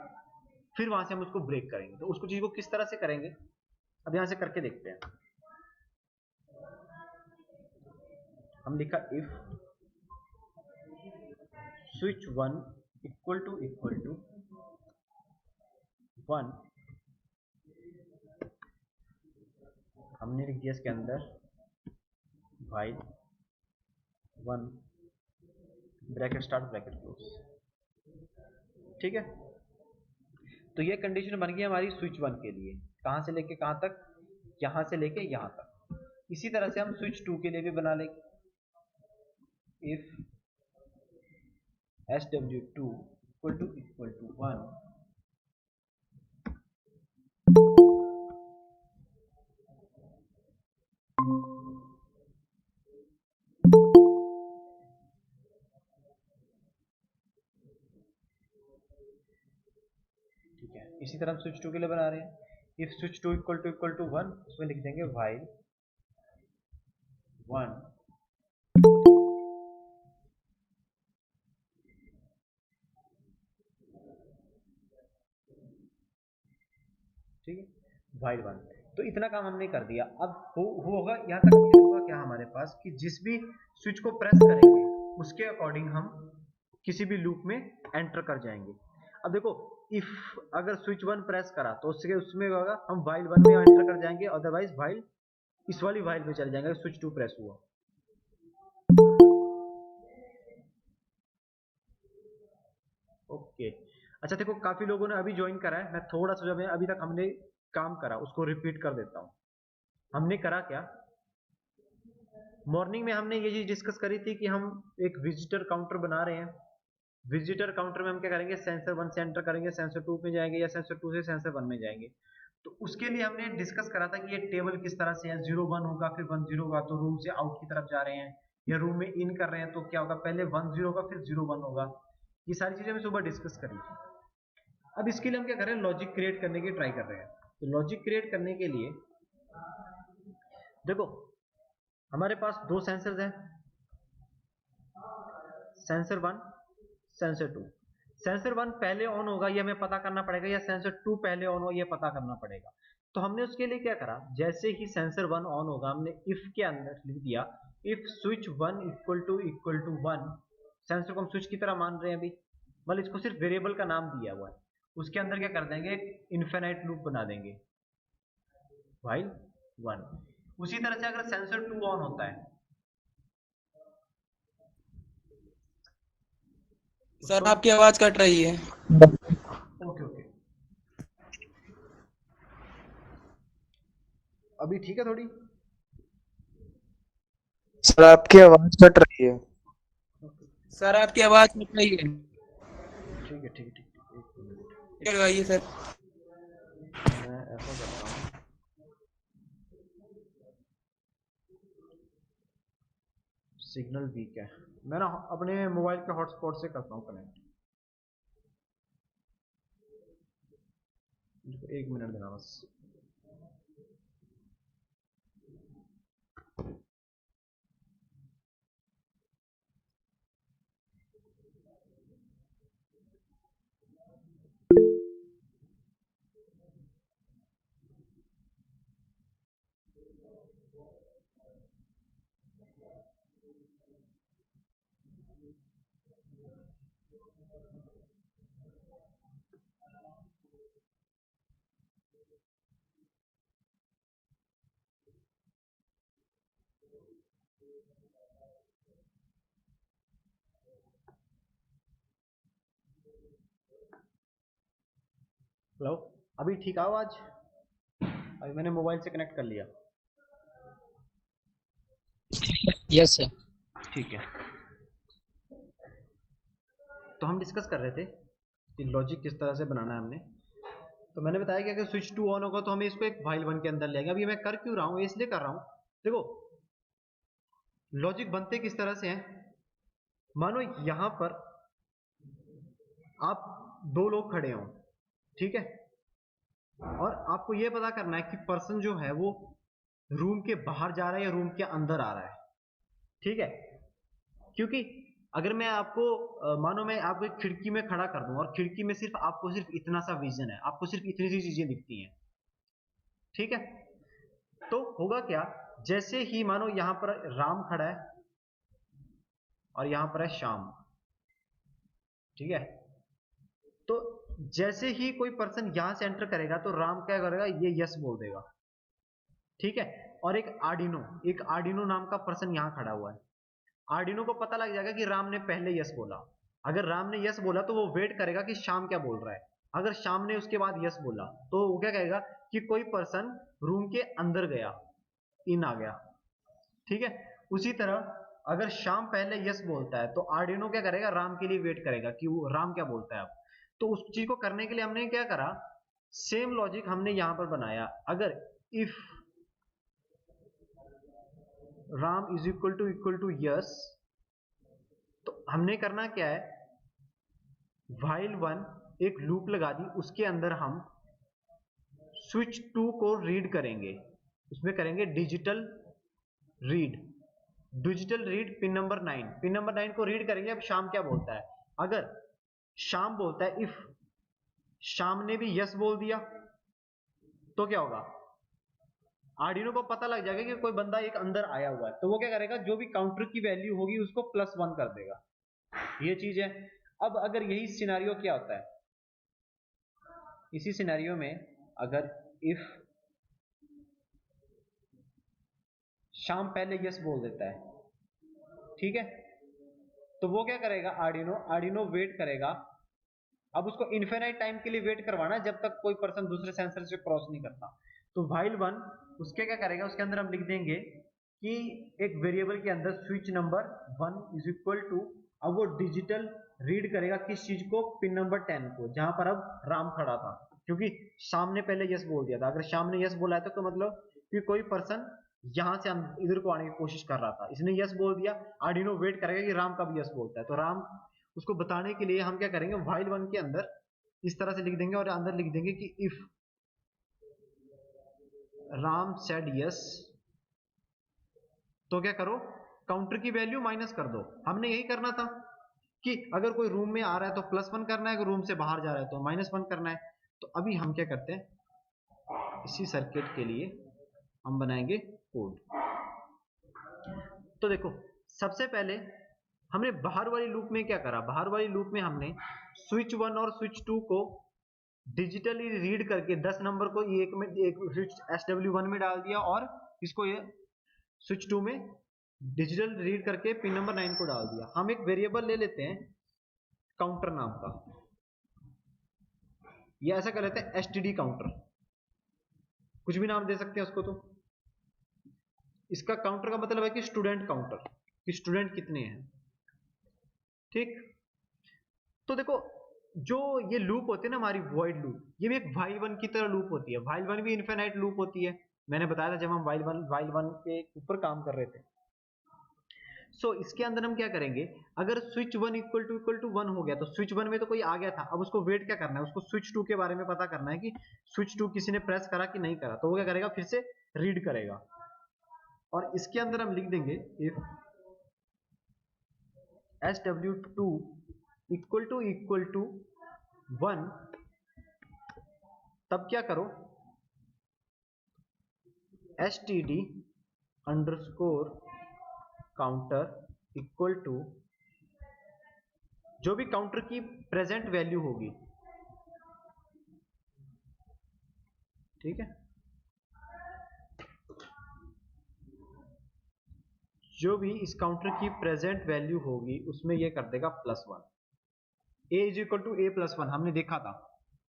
फिर वहां से हम उसको ब्रेक करेंगे। तो उसको चीज को किस तरह से करेंगे, अब यहां से करके देखते हैं। हम लिखा इफ स्विच 1 इक्वल टू 1, हमने लिख दिया इसके अंदर while 1 bracket start bracket close, ठीक है। तो ये कंडीशन बन गई हमारी स्विच 1 के लिए, कहां से लेके कहां तक, यहां से लेके यहां तक। इसी तरह से हम स्विच 2 के लिए भी बना लेंगे, इफ SW2 इक्वल टू 1, ठीक है। इसी तरह हम स्विच 2 के लिए बना रहे हैं, इफ स्विच 2 इक्वल टू 1, उसमें लिख देंगे वाइल 1 ठीक है, वाइल 1। तो इतना काम हमने कर दिया। अब होगा यहाँ तक होगा क्या हमारे पास कि जिस भी स्विच को प्रेस करेंगे उसके अकॉर्डिंग हम किसी भी लूप में एंटर कर जाएंगे। अब देखो, इफ अगर स्विच 1 प्रेस करा तो उसके उसमें होगा हम वाइल 1 में एंटर कर जाएंगे, अदरवाइज वाइल इस वाली वाइल में चले जाएंगे, स्विच 2 प्रेस हुआ। ओके, अच्छा देखो काफी लोगों ने अभी ज्वाइन करा है, मैं थोड़ा सा जो अभी तक हमने काम करा उसको रिपीट कर देता हूँ। हमने करा क्या, मॉर्निंग में हमने ये चीज डिस्कस करी थी कि हम एक विजिटर काउंटर बना रहे हैं। विजिटर काउंटर में हम क्या करेंगे, सेंसर 1 से एंटर करेंगे, सेंसर 2 में जाएंगे या सेंसर 2 से सेंसर 1 में जाएंगे। तो उसके लिए हमने डिस्कस करा था कि ये टेबल किस तरह से है, 0 1 होगा फिर 1 0 होगा, तो रूम से आउट की तरफ जा रहे हैं या रूम में इन कर रहे हैं तो क्या होगा, पहले 1 0 होगा फिर 0 1 होगा। ये सारी चीजें हमने सुबह डिस्कस करी थी। अब इसके लिए हम क्या कर रहे हैं, लॉजिक क्रिएट करने की ट्राई कर रहे हैं। तो लॉजिक क्रिएट करने के लिए देखो हमारे पास दो सेंसर्स हैं, सेंसर 1 सेंसर 2। सेंसर 1 पहले ऑन होगा ये हमें पता करना पड़ेगा या सेंसर 2 पहले ऑन होगा ये पता करना पड़ेगा। तो हमने उसके लिए क्या करा, जैसे ही सेंसर 1 ऑन होगा हमने इफ के अंदर लिख दिया if switch 1 equal to 1, sensor को हम स्विच की तरह मान रहे हैं अभी, मतलब इसको सिर्फ वेरिएबल का नाम दिया हुआ है। उसके अंदर क्या कर देंगे, इनफिनाइट लूप बना देंगे वाइल 1। उसी तरह से अगर सेंसर 2 ऑन होता है सर उसको, आपकी आवाज कट रही है। ओके ओके, अभी ठीक है थोड़ी, सर आपकी आवाज कट रही है। सर आपकी आवाज कट रही है। ठीक है ठीक है ठीक है, एक मिनट, क्या लगाइए सर। मैं ऐसा करता हूँ, सिग्नल वीक है, मैं ना अपने मोबाइल के हॉटस्पॉट से करता हूँ कनेक्ट, एक मिनट देना बस। हेलो, अभी ठीक है आवाज? अभी मैंने मोबाइल से कनेक्ट कर लिया। Yes sir. ठीक है, तो हम डिस्कस कर रहे थे कि लॉजिक किस तरह से बनाना है हमने। तो मैंने बताया कि अगर स्विच 2 ऑन होगा तो हमें इसको एक व्हाइल 1 के अंदर लेंगे। अभी मैं कर क्यों रहा हूँ, ये इसलिए कर रहा हूँ, देखो लॉजिक बनते किस तरह से हैं। मानो यहां पर आप दो लोग खड़े हो, ठीक है, और आपको यह पता करना है कि पर्सन जो है वो रूम के बाहर जा रहा है या रूम के अंदर आ रहा है, ठीक है। क्योंकि अगर मैं आपको मानो मैं आपको एक खिड़की में खड़ा कर दूं और खिड़की में सिर्फ आपको सिर्फ इतना सा विजन है, आपको सिर्फ इतनी सी चीजें दिखती हैं, ठीक है। तो होगा क्या, जैसे ही मानो यहां पर राम खड़ा है और यहां पर है श्याम, ठीक है, तो जैसे ही कोई पर्सन यहां से एंटर करेगा तो राम क्या करेगा, ये यस बोल देगा, ठीक है। और एक आर्डिनो नाम का पर्सन यहां खड़ा हुआ है। आर्डिनो को पता लग जाएगा कि राम ने पहले यस बोला। अगर राम ने यस बोला तो वो वेट करेगा कि श्याम क्या बोल रहा है। अगर श्याम ने उसके बाद यस बोला तो वो क्या कहेगा कि कोई पर्सन रूम के अंदर गया, इन आ गया, ठीक है। उसी तरह अगर श्याम पहले यस बोलता है तो आर्डिनो क्या करेगा, राम के लिए वेट करेगा कि वो राम क्या बोलता है अब। तो उस चीज को करने के लिए हमने क्या करा, सेम लॉजिक हमने यहां पर बनाया। अगर if Ram equal to yes, तो हमने करना क्या है, व्हाइल 1 एक लूप लगा दी, उसके अंदर हम स्विच 2 को रीड करेंगे, उसमें करेंगे digital read. Digital read pin number 9, pin number 9 को रीड करेंगे। अब शाम क्या बोलता है, अगर शाम बोलता है इफ शाम ने भी यस बोल दिया तो क्या होगा, आर्डिनो को पता लग जाएगा कि कोई बंदा एक अंदर आया हुआ है, तो वो क्या करेगा, जो भी काउंटर की वैल्यू होगी उसको +1 कर देगा। ये चीज है। अब अगर यही सिनेरियो क्या होता है, इसी सिनेरियो में अगर इफ शाम पहले यस बोल देता है, ठीक है, तो वो क्या करेगा, आर्डिनो वेट करेगा। अब उसको इन्फिनाइट टाइम के लिए वेट करवाना है, जब तक कोई पर्सन दूसरे सेंसर से क्रॉस नहीं करता। तो व्हाइल 1 उसके क्या करेगा, उसके अंदर हम लिख देंगे कि एक वेरिएबल के अंदर switch number 1 is equal to, अब वो डिजिटल रीड करेगा किस चीज को, पिन नंबर 10 को, जहां पर अब राम खड़ा था, क्योंकि शाम ने पहले यस बोल दिया था। अगर शाम ने यस बोला है तो मतलब कि कोई पर्सन यहां से इधर को आने की कोशिश कर रहा था, इसने यस बोल दिया। आर्डिनो वेट करेगा कि राम कब यस बोलता है, तो राम उसको बताने के लिए हम क्या करेंगे, व्हाइल 1 के अंदर इस तरह से लिख देंगे और अंदर लिख देंगे कि इफ राम सेड यस, तो क्या करो, काउंटर की वैल्यू माइनस कर दो। हमने यही करना था कि अगर कोई रूम में आ रहा है तो +1 करना है, अगर रूम से बाहर जा रहा है तो -1 करना है। तो अभी हम क्या करते हैं, इसी सर्किट के लिए हम बनाएंगे कोड। तो देखो सबसे पहले हमने बाहर वाली लूप में क्या करा, बाहर वाली लूप में हमने स्विच 1 और स्विच 2 को डिजिटली रीड करके 10 नंबर को एक में एक स्विच SW1 में डाल दिया और इसको ये स्विच 2 में डिजिटल रीड करके पिन नंबर 9 को डाल दिया। हम एक वेरिएबल ले लेते हैं काउंटर नाम का, या ऐसा कर लेते हैं STD काउंटर, कुछ भी नाम दे सकते हैं उसको। तो इसका काउंटर का मतलब है कि स्टूडेंट काउंटर, कि स्टूडेंट कितने हैं, ठीक। तो देखो जो ये लूप होती है ना हमारी वॉइड लूप, ये भी एक व्हाइल 1 की तरह लूप होती है। व्हाइल 1 भी इनफिनाइट लूप होती है, मैंने बताया था जब हम व्हाइल 1 के ऊपर काम कर रहे थे। सो इसके अंदर हम क्या करेंगे, अगर स्विच 1 इक्वल टू 1 हो गया तो स्विच 1 में तो कोई आ गया था, अब उसको वेट क्या करना है, उसको स्विच 2 के बारे में पता करना है कि स्विच 2 किसी ने प्रेस करा कि नहीं करा। तो वो क्या करेगा, फिर से रीड करेगा और इसके अंदर हम लिख देंगे इफ SW2 इक्वल टू 1, तब क्या करो, STD underscore counter equal to जो भी काउंटर की प्रेजेंट वैल्यू होगी, ठीक है, जो भी इस काउंटर की प्रेजेंट वैल्यू होगी उसमें ये कर देगा +1। A is equal to A+1 हमने देखा था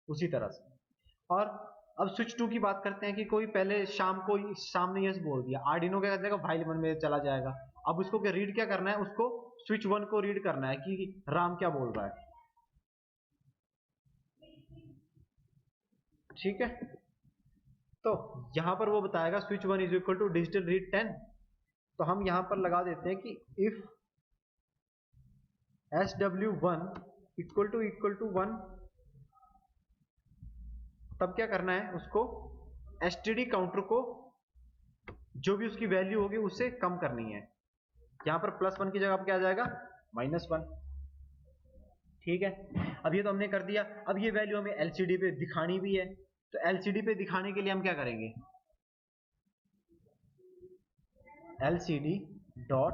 उसी तरह से। और अब स्विच 2 की बात करते हैं कि कोई पहले शाम ने यस बोल दिया, आर्डिनो क्या कर देगा, फाइल 1 में चला जाएगा। अब उसको क्या रीड क्या करना है, उसको स्विच 1 को रीड करना है कि राम क्या बोल रहा है। ठीक है, तो यहां पर वो बताएगा switch 1 is equal to digital read 10। तो हम यहां पर लगा देते हैं कि इफ SW1 इक्वल टू 1, तब क्या करना है, उसको एसटीडी काउंटर को जो भी उसकी वैल्यू होगी उससे कम करनी है। यहां पर +1 की जगह क्या आ जाएगा, -1। ठीक है, अब ये तो हमने कर दिया। अब ये वैल्यू हमें एलसीडी पे दिखानी भी है, तो एलसीडी पे दिखाने के लिए हम क्या करेंगे, LCD dot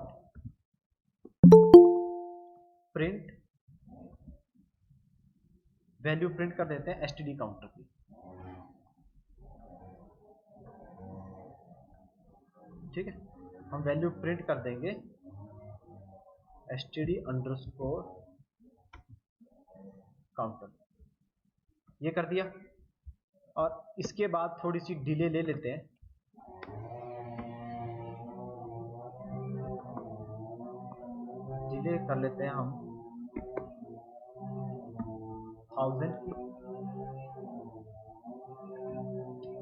print value print कर देते हैं एसटीडी काउंटर की। ठीक है, हम वैल्यू प्रिंट कर देंगे एसटीडी अंडरस्कोर काउंटर, ये कर दिया। और इसके बाद थोड़ी सी डिले ले लेते हैं, डिले कर लेते हैं हम 1000 की।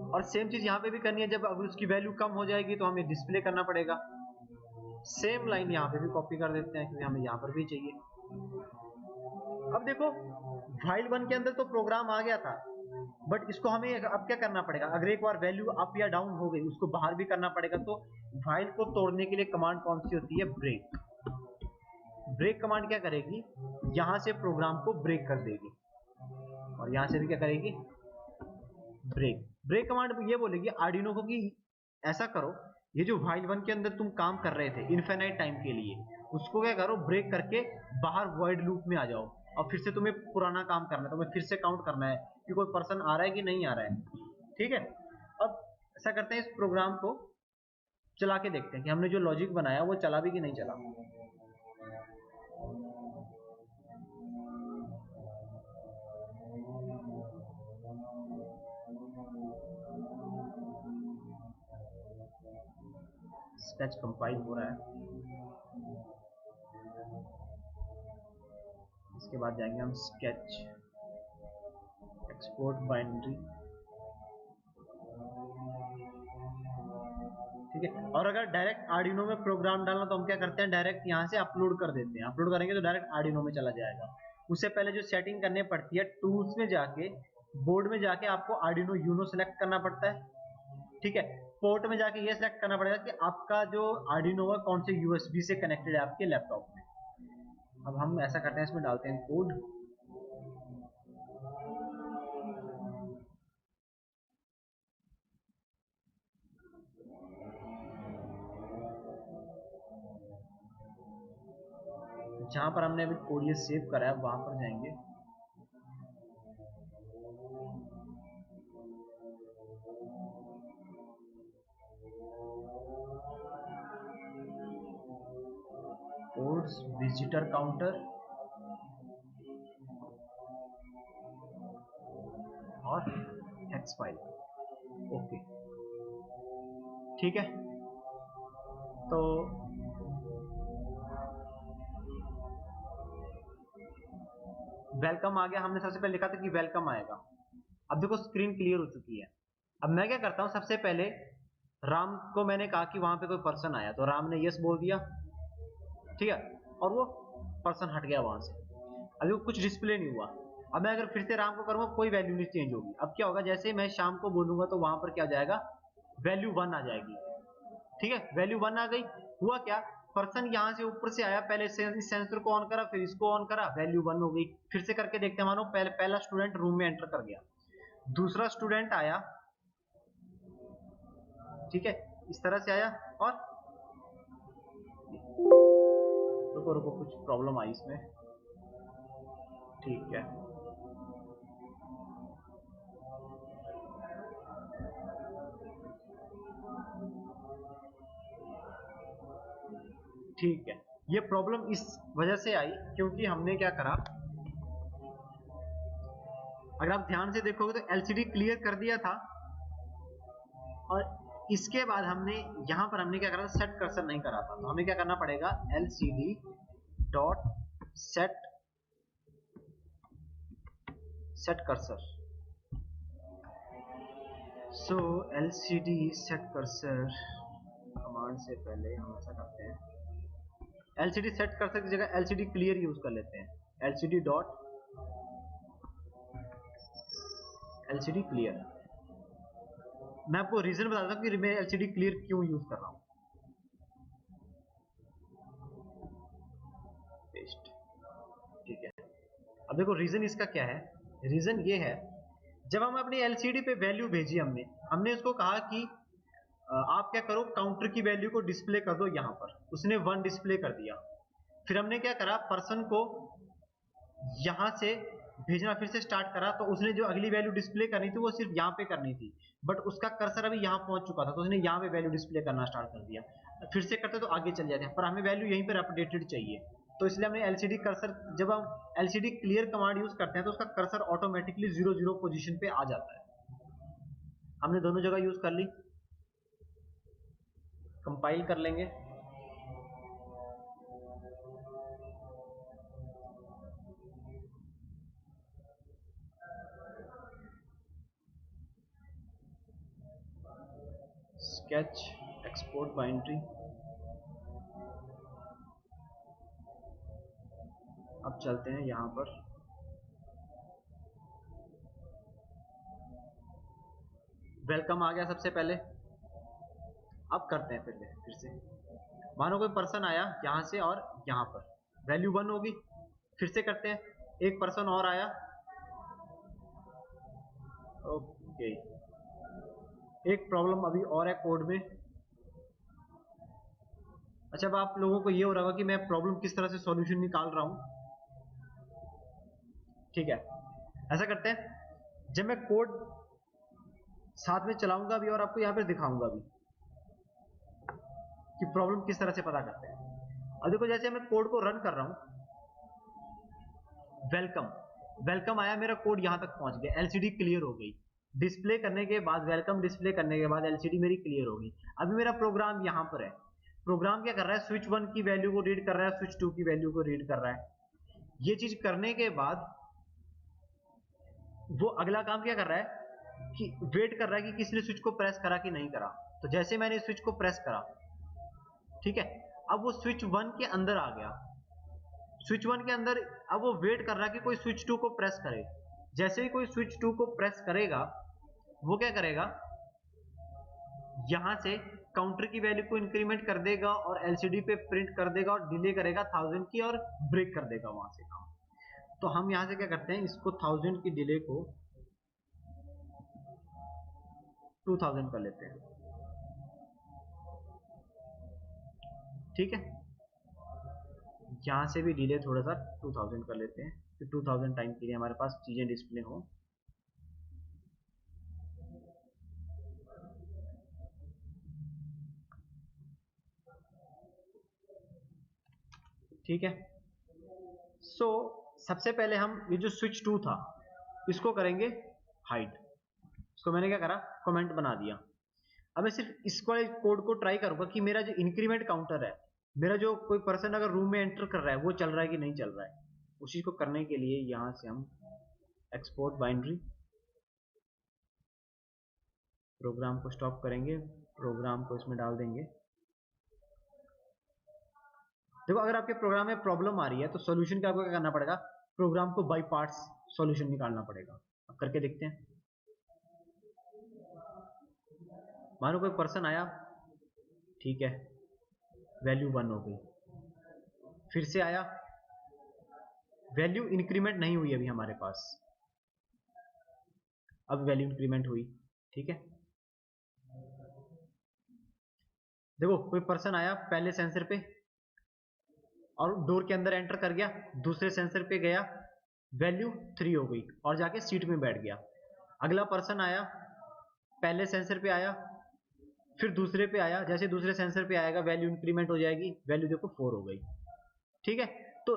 और सेम चीज यहाँ पे भी करनी है, जब अगर उसकी वैल्यू कम हो जाएगी तो हमें डिस्प्ले करना पड़ेगा। सेम लाइन यहाँ पे भी कॉपी कर देते हैं क्योंकि हमें यहाँ पर भी चाहिए। अब देखो फाइल 1 के अंदर तो प्रोग्राम आ गया था, बट इसको हमें अब क्या करना पड़ेगा, अगर एक बार वैल्यू अप या डाउन हो गई उसको बाहर भी करना पड़ेगा। तो फाइल को तोड़ने के लिए कमांड कौन सी होती है, ब्रेक। ब्रेक कमांड क्या करेगी, यहां से प्रोग्राम को ब्रेक कर देगी और यहां से भी क्या करेगी, ब्रेक। ब्रेक कमांड ये बोलेगी आर्डिनो को कि ऐसा करो, ये जो फाइल 1 के अंदर तुम काम कर रहे थे इनफिनाइट टाइम के लिए, उसको क्या करो, ब्रेक करके बाहर वॉइड लूप में आ जाओ और फिर से तुम्हें पुराना काम करना है, तुम्हें फिर से काउंट करना है कि कोई पर्सन आ रहा है कि नहीं आ रहा है। ठीक है, अब ऐसा करते हैं, इस प्रोग्राम को चला के देखते हैं कि हमने जो लॉजिक बनाया वो चला भी कि नहीं चला। स्केच कंपाइल हो रहा है, इसके बाद जाएंगे हम स्केच एक्सपोर्ट बाइनरी। ठीक है, और अगर डायरेक्ट आर्डिनो में प्रोग्राम डालना तो हम क्या करते हैं, डायरेक्ट यहाँ से अपलोड कर देते हैं। अपलोड करेंगे तो डायरेक्ट आर्डिनो में चला जाएगा। उससे पहले जो सेटिंग करनी पड़ती है, टूल्स में जाके बोर्ड में जाके आपको आर्डिनो यूनो सेलेक्ट करना पड़ता है। ठीक है, पोर्ट में जाके ये सेलेक्ट करना पड़ेगा कि आपका जो आर्डिनो है कौन से यूएसबी से कनेक्टेड है आपके लैपटॉप में। अब हम ऐसा करते हैं, इसमें डालते हैं कोड, जहां पर हमने अभी कोड ये सेव करा है वहां पर जाएंगे, कोड्स विजिटर काउंटर और हेक्स फाइल। ओके, ठीक है, तो वेलकम आ गया। हमने सबसे पहले लिखा था कि वेलकम आएगा। अब देखो स्क्रीन क्लियर हो चुकी है। अब मैं क्या करता हूं, सबसे पहले राम को मैंने कहा कि वहां पे कोई पर्सन आया, तो राम ने यस बोल दिया। ठीक है, और वो पर्सन हट गया वहां से, अभी वो कुछ डिस्प्ले नहीं हुआ। अब मैं अगर फिर से राम को करूंगा कोई वैल्यू नहीं चेंज होगी। अब क्या होगा, जैसे मैं शाम को बोलूंगा तो वहां पर क्या हो जाएगा, वैल्यू 1 आ जाएगी। ठीक है, वैल्यू 1 आ गई। हुआ क्या, पर्सन यहां से ऊपर से आया, पहले इस सेंसर को ऑन करा, फिर इसको ऑन करा, वैल्यू 1 हो गई। फिर से करके देखते हैं, मानो पहला स्टूडेंट रूम में एंटर कर गया, दूसरा स्टूडेंट आया। ठीक है, इस तरह से आया। और रुको रुको, कुछ प्रॉब्लम आई इसमें। ठीक है, ठीक है, ये प्रॉब्लम इस वजह से आई क्योंकि हमने क्या करा, अगर आप ध्यान से देखोगे तो एलसीडी क्लियर कर दिया था, और इसके बाद हमने यहां पर हमने क्या करा था, सेट कर्सर नहीं करा था, तो हमें क्या करना पड़ेगा, एलसीडी डॉट सेट कर्सर। सो एलसीडी सेट कर्सर कमांड से पहले हम ऐसा करते हैं, एलसीडी सेट कर्सर की जगह एलसीडी क्लियर यूज कर लेते हैं, एलसीडी डॉट एलसीडी क्लियर। मैं आपको रीजन बताता हूँ कि मैं एलसीडी क्लियर क्यों यूज कर रहा हूँ। पेस्ट, ठीक है। अब देखो रीजन इसका क्या है, रीजन ये है, जब हम अपनी एलसीडी पे वैल्यू भेजी हमने उसको कहा कि आप क्या करो, काउंटर की वैल्यू को डिस्प्ले कर दो यहाँ पर, उसने 1 डिस्प्ले कर दिया। फिर हमने क्या करा, पर्सन को यहां से भेजना फिर से स्टार्ट करा, तो उसने जो अगली वैल्यू डिस्प्ले करनी थी वो सिर्फ यहाँ पे करनी थी, बट उसका कर्सर अभी यहाँ पहुंच चुका था, तो उसने यहाँ पे वैल्यू डिस्प्ले करना स्टार्ट कर दिया। फिर से करते तो आगे चल जाते हैं, पर हमें वैल्यू यहीं पर अपडेटेड चाहिए, तो इसलिए हमने एलसीडी कर्सर, जब हम एलसीडी क्लियर कमांड यूज करते हैं तो उसका कर्सर ऑटोमेटिकली 0 पोजीशन पे आ जाता है। हमने दोनों जगह यूज कर ली, कंपाइल कर लेंगे। Sketch export binary. अब चलते हैं यहां पर, वेलकम आ गया सबसे पहले। अब करते हैं फिर से, मानो कोई पर्सन आया यहां से और यहां पर, वैल्यू 1 होगी। फिर से करते हैं, एक पर्सन और आया, ओके। एक प्रॉब्लम अभी और है कोड में। अच्छा, अब आप लोगों को ये हो रहा होगा कि मैं प्रॉब्लम किस तरह से सॉल्यूशन निकाल रहा हूं, ठीक है। ऐसा करते हैं, जब मैं कोड साथ में चलाऊंगा भी और आपको यहां पर दिखाऊंगा भी कि प्रॉब्लम किस तरह से पता करते हैं। अब देखो, जैसे मैं कोड को रन कर रहा हूं, वेलकम आया, मेरा कोड यहां तक पहुंच गया, एलसीडी क्लियर हो गई। डिस्प्ले करने के बाद, वेलकम डिस्प्ले करने के बाद एलसीडी मेरी क्लियर होगी। अभी मेरा प्रोग्राम यहां पर है, प्रोग्राम क्या कर रहा है, स्विच 1 की वैल्यू को रीड कर रहा है, स्विच 2 की वैल्यू को रीड कर रहा है। ये चीज करने के बाद वो अगला काम क्या कर रहा है कि वेट कर रहा है कि किसने स्विच को प्रेस करा कि नहीं करा। तो जैसे मैंने स्विच को प्रेस करा, ठीक है, अब वो स्विच 1 के अंदर आ गया, स्विच 1 के अंदर। अब वो वेट कर रहा है कि कोई स्विच 2 को प्रेस करे। जैसे ही कोई स्विच 2 को प्रेस करेगा, वो क्या करेगा, यहां से काउंटर की वैल्यू को इंक्रीमेंट कर देगा और एलसीडी पे प्रिंट कर देगा और डिले करेगा 1000 की और ब्रेक कर देगा वहां से काम। तो हम यहां से क्या करते हैं, इसको 1000 की डिले को 2000 कर लेते हैं, ठीक है। यहां से भी डिले थोड़ा सा 2000 कर लेते हैं, कि 2000 टाइम के लिए हमारे पास चीजें डिस्प्ले हो। ठीक है। सो सबसे पहले हम ये जो स्विच 2 था इसको करेंगे हाइड। इसको मैंने क्या करा, कमेंट बना दिया। अब मैं सिर्फ इसको कोड को ट्राई करूंगा कि मेरा जो इंक्रीमेंट काउंटर है, मेरा जो कोई पर्सन अगर रूम में एंटर कर रहा है वो चल रहा है कि नहीं चल रहा है। उस चीज को करने के लिए यहां से हम एक्सपोर्ट बाइनरी, प्रोग्राम को स्टॉप करेंगे, प्रोग्राम को इसमें डाल देंगे। देखो, अगर आपके प्रोग्राम में प्रॉब्लम आ रही है तो सॉल्यूशन क्या आपको क्या करना पड़ेगा, प्रोग्राम को बाय पार्ट्स सॉल्यूशन निकालना पड़ेगा। अब करके देखते हैं। मानो कोई पर्सन आया, ठीक है, वैल्यू 1 हो गई। फिर से आया, वैल्यू इंक्रीमेंट नहीं हुई अभी हमारे पास, अब वैल्यू इंक्रीमेंट हुई, ठीक है। देखो, कोई पर्सन आया पहले सेंसर पे और डोर के अंदर एंटर कर गया, दूसरे सेंसर पे गया, वैल्यू 3 हो गई और जाके सीट में बैठ गया। अगला पर्सन आया, पहले सेंसर पे आया, फिर दूसरे पे आया, जैसे दूसरे सेंसर पे आएगा वैल्यू इंक्रीमेंट हो जाएगी, वैल्यू देखो 4 हो गई, ठीक है। तो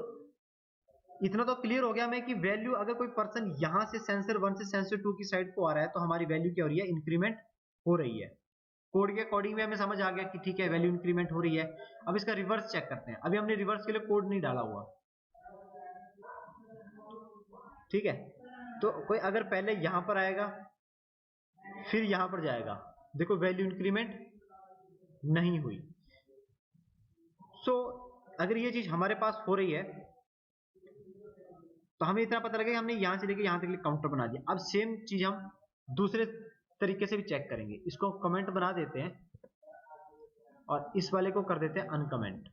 इतना तो क्लियर हो गया हमें कि वैल्यू अगर कोई पर्सन यहां से सेंसर 1 से सेंसर 2 की साइड को आ रहा है तो हमारी वैल्यू क्या हो रही है, इंक्रीमेंट हो रही है। कोड के अकॉर्डिंग में हमें समझ आ गया कि ठीक है वैल्यू इंक्रीमेंट हो रही है। अब इसका रिवर्स चेक करते हैं। अभी हमने रिवर्स के लिए कोड नहीं डाला हुआ, ठीक है। तो कोई अगर पहले यहां पर आएगा फिर यहां पर जाएगा, देखो वैल्यू इंक्रीमेंट नहीं हुई। सो अगर ये चीज हमारे पास हो रही है तो हमें इतना पता लगेगा हमने यहां से लेके यहां तक काउंटर बना दिया। अब सेम चीज हम दूसरे तरीके से भी चेक करेंगे। इसको कमेंट बना देते हैं और इस वाले को कर देते हैं अनकमेंट,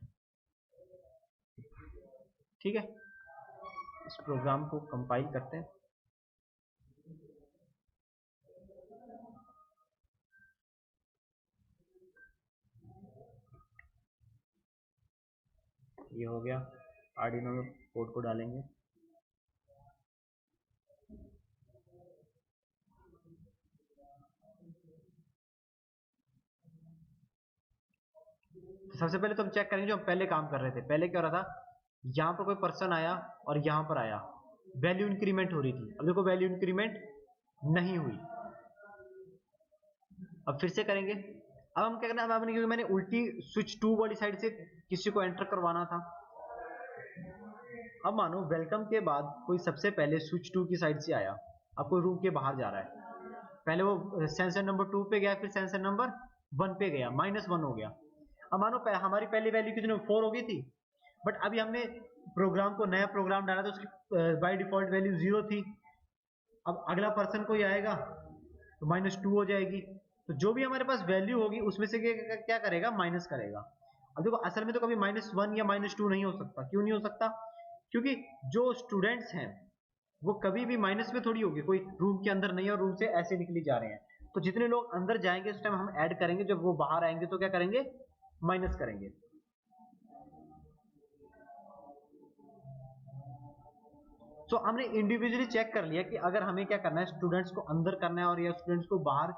ठीक है। इस प्रोग्राम को कंपाइल करते हैं। ये हो गया। आर्डिनो में कोड को डालेंगे। तो सबसे पहले तो हम चेक करेंगे जो हम पहले काम कर रहे थे। पहले क्या हो रहा था, यहां पर कोई पर्सन आया और यहां पर आया, वैल्यू इंक्रीमेंट हो रही थी। अब देखो वैल्यू इंक्रीमेंट नहीं हुई। अब फिर से करेंगे। अब हम क्या करना है, अब क्योंकि मैंने उल्टी स्विच 2 वाली साइड से किसी को एंटर करवाना था। अब मानो वेलकम के बाद कोई सबसे पहले स्विच 2 की साइड से आया, अब कोई रूम के बाहर जा रहा है। पहले वो सेंसर नंबर 2 पे गया, फिर सेंसर नंबर 1 पे गया, -1 हो गया। अब मानो हमारी पहली वैल्यू कितनी 4 हो गई थी, बट अभी हमने प्रोग्राम को नया प्रोग्राम डाला तो उसकी बाय डिफॉल्ट वैल्यू 0 थी। अब अगला पर्सन कोई आएगा तो -2 हो जाएगी। तो जो भी हमारे पास वैल्यू होगी उसमें से क्या करेगा, माइनस करेगा। अब देखो असल में तो कभी -1 या -2 नहीं हो सकता। क्यों नहीं हो सकता, क्योंकि जो स्टूडेंट्स हैं वो कभी भी माइनस में थोड़ी होगी। कोई रूम के अंदर नहीं है और रूम से ऐसे निकली जा रहे हैं। तो जितने लोग अंदर जाएंगे उस टाइम हम ऐड करेंगे, जब वो बाहर आएंगे तो क्या करेंगे, माइनस करेंगे। तो हमने इंडिविजुअली चेक कर लिया कि अगर हमें क्या करना है, स्टूडेंट्स को अंदर करना है और या स्टूडेंट्स को बाहर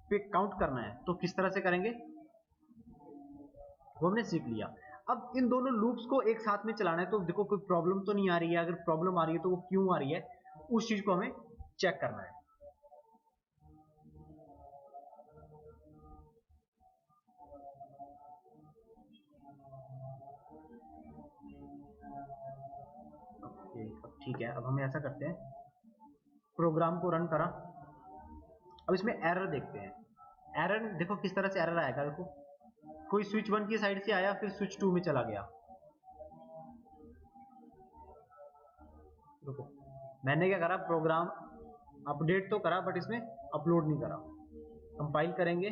पे काउंट करना है तो किस तरह से करेंगे वो हमने सीख लिया। अब इन दोनों लूप्स को एक साथ में चलाना है तो देखो कोई प्रॉब्लम तो नहीं आ रही है। अगर प्रॉब्लम आ रही है तो वो क्यों आ रही है, उस चीज को हमें चेक करना है। अब ठीक है, अब हम ऐसा करते हैं, प्रोग्राम को रन करा। अब इसमें एरर देखते हैं। एरर देखो किस तरह से एरर आएगा। देखो कोई स्विच 1 की साइड से आया फिर स्विच 2 में चला गया। देखो मैंने क्या करा, प्रोग्राम अपडेट तो करा बट इसमें अपलोड नहीं करा। कंपाइल करेंगे,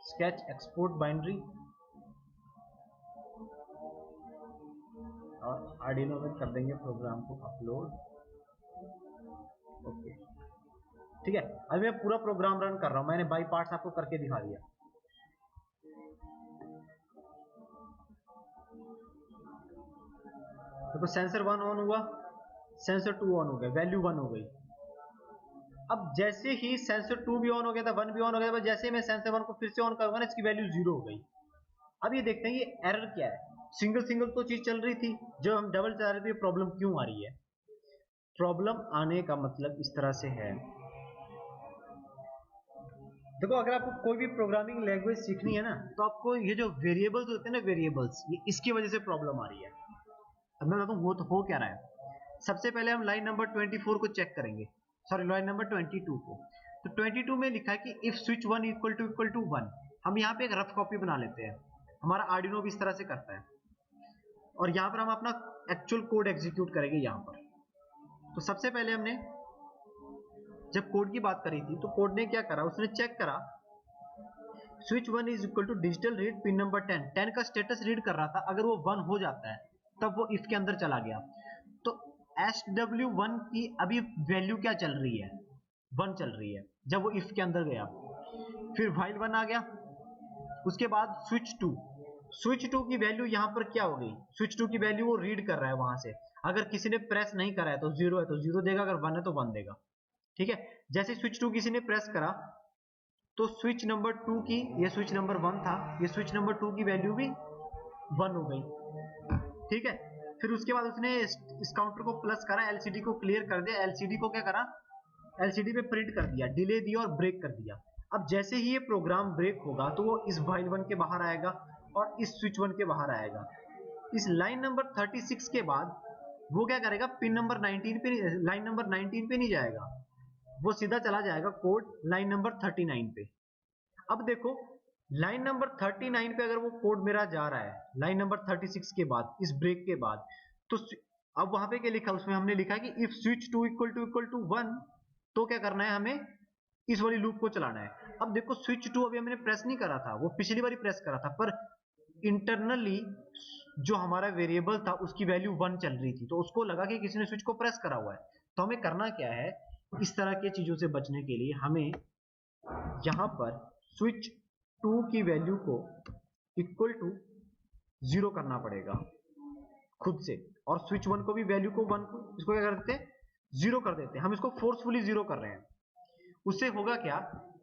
स्केच एक्सपोर्ट बाइनरी और आर्डिनो में कर देंगे प्रोग्राम को अपलोड। ओके ठीक है। अभी मैं पूरा प्रोग्राम रन कर रहा हूं, मैंने बाई पार्ट्स आपको करके दिखा दिया। देखो सेंसर 1 ऑन हुआ, सेंसर 2 ऑन हो गया, वैल्यू 1 हो गई। अब जैसे ही सेंसर 2 भी ऑन हो गया था, 1 भी ऑन हो गया था, जैसे ही मैं सेंसर 1 को फिर से ऑन करूंगा ना, इसकी वैल्यू 0 हो गई। अब ये देखते हैं ये एरर क्या है। सिंगल सिंगल तो चीज चल रही थी, जब हम डबल चला रहे थे प्रॉब्लम क्यों आ रही है। प्रॉब्लम आने का मतलब इस तरह से है। देखो अगर आपको कोई भी प्रोग्रामिंग लैंग्वेज सीखनी है ना, तो आपको ये जो वेरिएबल्स होते हैं ना, वेरिएबल्स, ये इसकी वजह से प्रॉब्लम आ रही है। अब मैं बताता हूँ वो तो हो क्या रहा है। सबसे पहले हम लाइन नंबर 24 को चेक करेंगे, सॉरी लाइन नंबर 22 को। तो 22 में लिखा है कि इफ स्विच 1 इक्वल टू 1। हम यहाँ पे एक रफ कॉपी बना लेते हैं। हमारा आर्डिनो भी इस तरह से करता है और यहाँ पर हम अपना एक्चुअल कोड एग्जीक्यूट करेंगे यहाँ पर। तो सबसे पहले हमने जब कोड की बात करी थी तो कोड ने क्या करा, उसने चेक करा switch 1 is equal to digital read pin number 10 का स्टेटस रीड कर रहा था। अगर वो 1 हो जाता है तब वो इफ के अंदर चला गया। तो SW1 की अभी वैल्यू क्या चल रही है, 1 चल रही है जब वो इफ के अंदर गया। फिर व्हाइल 1 आ गया, उसके बाद स्विच 2 की वैल्यू यहाँ पर क्या हो गई, स्विच 2 की वैल्यू वो रीड कर रहा है वहां से। अगर किसी ने प्रेस नहीं करा है तो 0 है तो 0 देगा, अगर 1 है तो 1 देगा। ठीक है। जैसे स्विच 2 किसी ने प्रेस करा तो स्विच नंबर 2 की, ये स्विच नंबर 1 था, ये स्विच नंबर 2 की वैल्यू भी 1 हो गई। ठीक है। फिर उसके बाद उसने इस काउंटर को प्लस करा, एलसीडी को क्लियर कर दिया, एलसीडी को क्या करा, एलसीडी पे प्रिंट कर दिया, डिले दिया और ब्रेक कर दिया। अब जैसे ही ये प्रोग्राम ब्रेक होगा तो वो इस वाइल 1 के बाहर आएगा और इस स्विच 1 के बाहर आएगा। इस लाइन नंबर 36 के बाद वो क्या करेगा, पिन नंबर 19 पे, लाइन नंबर 19 पे नहीं जाएगा, वो सीधा चला जाएगा कोड लाइन नंबर 39 पे। अब देखो लाइन नंबर 39 पे अगर वो कोड मेरा जा रहा है लाइन नंबर 36 के बाद, इस ब्रेक के बाद, तो अब वहां पे क्या लिखा, उसमें हमने लिखा है कि इफ स्विच 2 इक्वल टू 1, तो क्या करना है, हमें इस वाली लूप को चलाना है। अब देखो स्विच 2 अभी हमने प्रेस नहीं करा था, वो पिछली बार प्रेस करा था, पर इंटरनली जो हमारा वेरिएबल था उसकी वैल्यू 1 चल रही थी, तो उसको लगा कि किसी ने स्विच को प्रेस करा हुआ है। तो हमें करना क्या है, इस तरह की चीजों से बचने के लिए हमें यहां पर स्विच 2 की वैल्यू को इक्वल टू 0 करना पड़ेगा खुद से, और स्विच 1 को भी वैल्यू को 1 को, इसको क्या कर देते हैं, 0 कर देते हैं। हम इसको फोर्सफुली 0 कर रहे हैं। उससे होगा क्या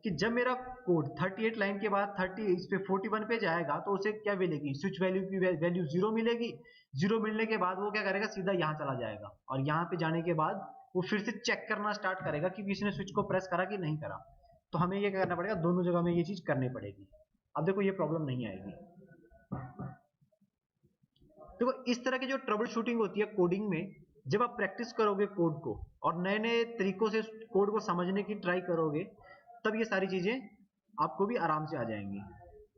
कि जब मेरा कोड 38 लाइन के बाद 30 इस पे 41 पे जाएगा तो उसे क्या मिलेगी, स्विच वैल्यू की वैल्यू 0 मिलेगी। 0 मिलने के बाद वो क्या करेगा, सीधा यहाँ चला जाएगा, और यहाँ पे जाने के बाद वो फिर से चेक करना स्टार्ट करेगा कि किसी ने स्विच को प्रेस करा कि नहीं करा। तो हमें ये क्या करना पड़ेगा, दोनों जगह में ये चीज करनी पड़ेगी। अब देखो ये प्रॉब्लम नहीं आएगी। देखो इस तरह की जो ट्रबल शूटिंग होती है कोडिंग में, जब आप प्रैक्टिस करोगे कोड को और नए नए तरीकों से कोड को समझने की ट्राई करोगे, तब ये सारी चीजें आपको भी आराम से आ जाएंगी,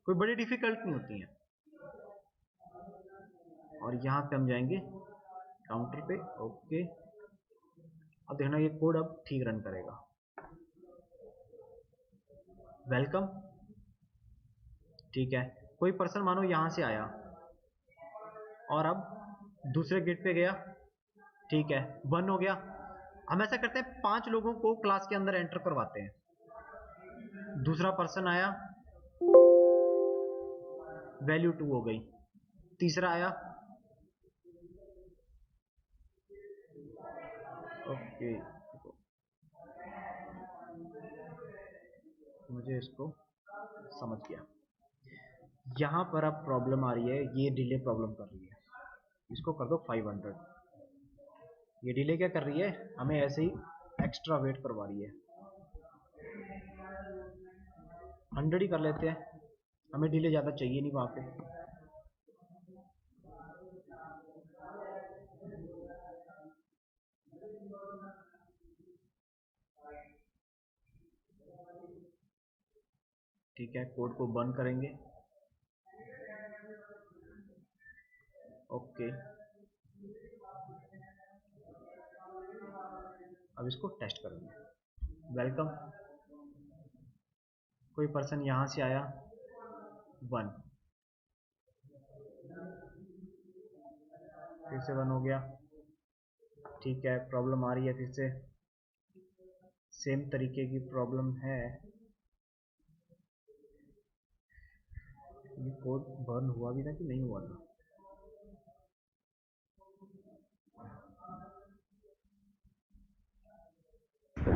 कोई बड़ी डिफिकल्ट नहीं होती हैं। और यहाँ पे हम जाएंगे काउंटर पे, ओके। अब देखना ये कोड अब ठीक रन करेगा। वेलकम, ठीक है। कोई पर्सन मानो यहाँ से आया और अब दूसरे गेट पे गया, ठीक है, 1 हो गया। हम ऐसा करते हैं 5 लोगों को क्लास के अंदर एंटर करवाते हैं। दूसरा पर्सन आया, वैल्यू 2 हो गई। तीसरा आया, ओके, मुझे इसको समझ गया। यहां पर अब प्रॉब्लम आ रही है, ये डिले प्रॉब्लम कर रही है, इसको कर दो 500। ये डिले क्या कर रही है, हमें ऐसे ही एक्स्ट्रा वेट करवा रही है। 100 ही कर लेते हैं, हमें डिले ज़्यादा चाहिए नहीं वहाँ पे। ठीक है, कोड को बंद करेंगे, ओके। अब इसको टेस्ट करेंगे। वेलकम, कोई पर्सन यहाँ से आया, 1, फिर से 1 हो गया, ठीक है। प्रॉब्लम आ रही है, फिर से सेम तरीके की प्रॉब्लम है। ये कोड बर्न हुआ भी था कि नहीं हुआ था,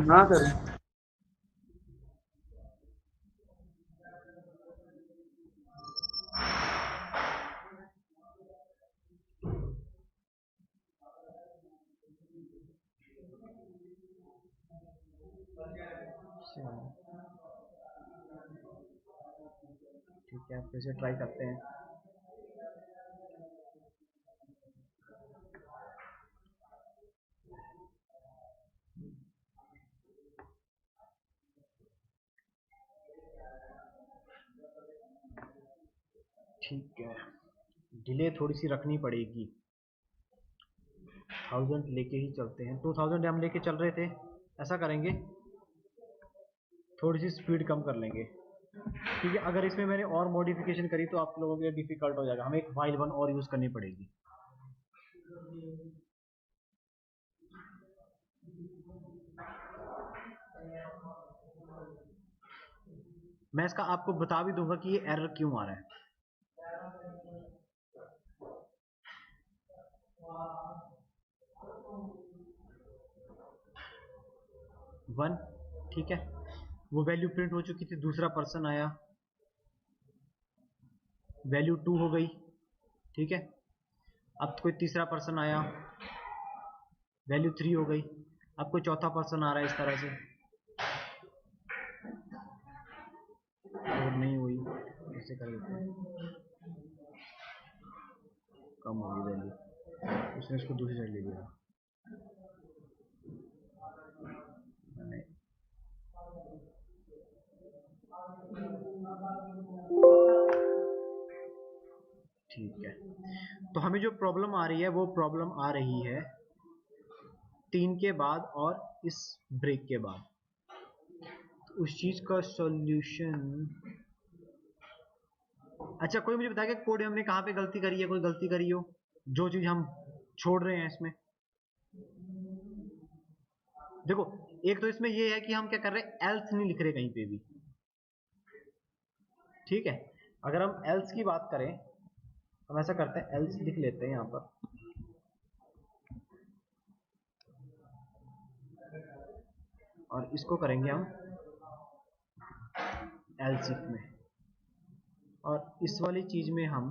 ना करें। ठीक है, फिर से ट्राई करते हैं। ठीक है, डिले थोड़ी सी रखनी पड़ेगी, 1000 लेके ही चलते हैं। 2000 हम लेके चल रहे थे, ऐसा करेंगे थोड़ी सी स्पीड कम कर लेंगे, क्योंकि अगर इसमें मैंने और मॉडिफिकेशन करी तो आप लोगों के लिए डिफिकल्ट हो जाएगा, हमें एक वाइल 1 और यूज़ करनी पड़ेगी। मैं इसका आपको बता भी दूंगा कि ये एरर क्यों आ रहा है। 1, ठीक है, वो वैल्यू प्रिंट हो चुकी थी। दूसरा पर्सन आया, वैल्यू 2 हो गई, ठीक है। अब कोई तीसरा पर्सन आया, वैल्यू 3 हो गई। अब कोई चौथा पर्सन आ रहा है इस तरह से, और नहीं हुई, ऐसे कर देते हैं, कम होगी वैल्यू, उसने इसको दूसरी साइड ले लिया। ठीक है, तो हमें जो प्रॉब्लम आ रही है वो प्रॉब्लम आ रही है 3 के बाद और इस ब्रेक के बाद। तो उस चीज का सॉल्यूशन, अच्छा कोई मुझे बताएगा कोड में हमने कहाँ पे गलती करी है, कोई गलती करी हो जो चीज हम छोड़ रहे हैं इसमें। देखो एक तो इसमें ये है कि हम क्या कर रहे हैं, एल्स नहीं लिख रहे कहीं पे भी, ठीक है। अगर हम एल्स की बात करें, हम ऐसा करते हैं, एल्स लिख लेते हैं यहाँ पर, और इसको करेंगे हम एल्स इफ में, और इस वाली चीज में हम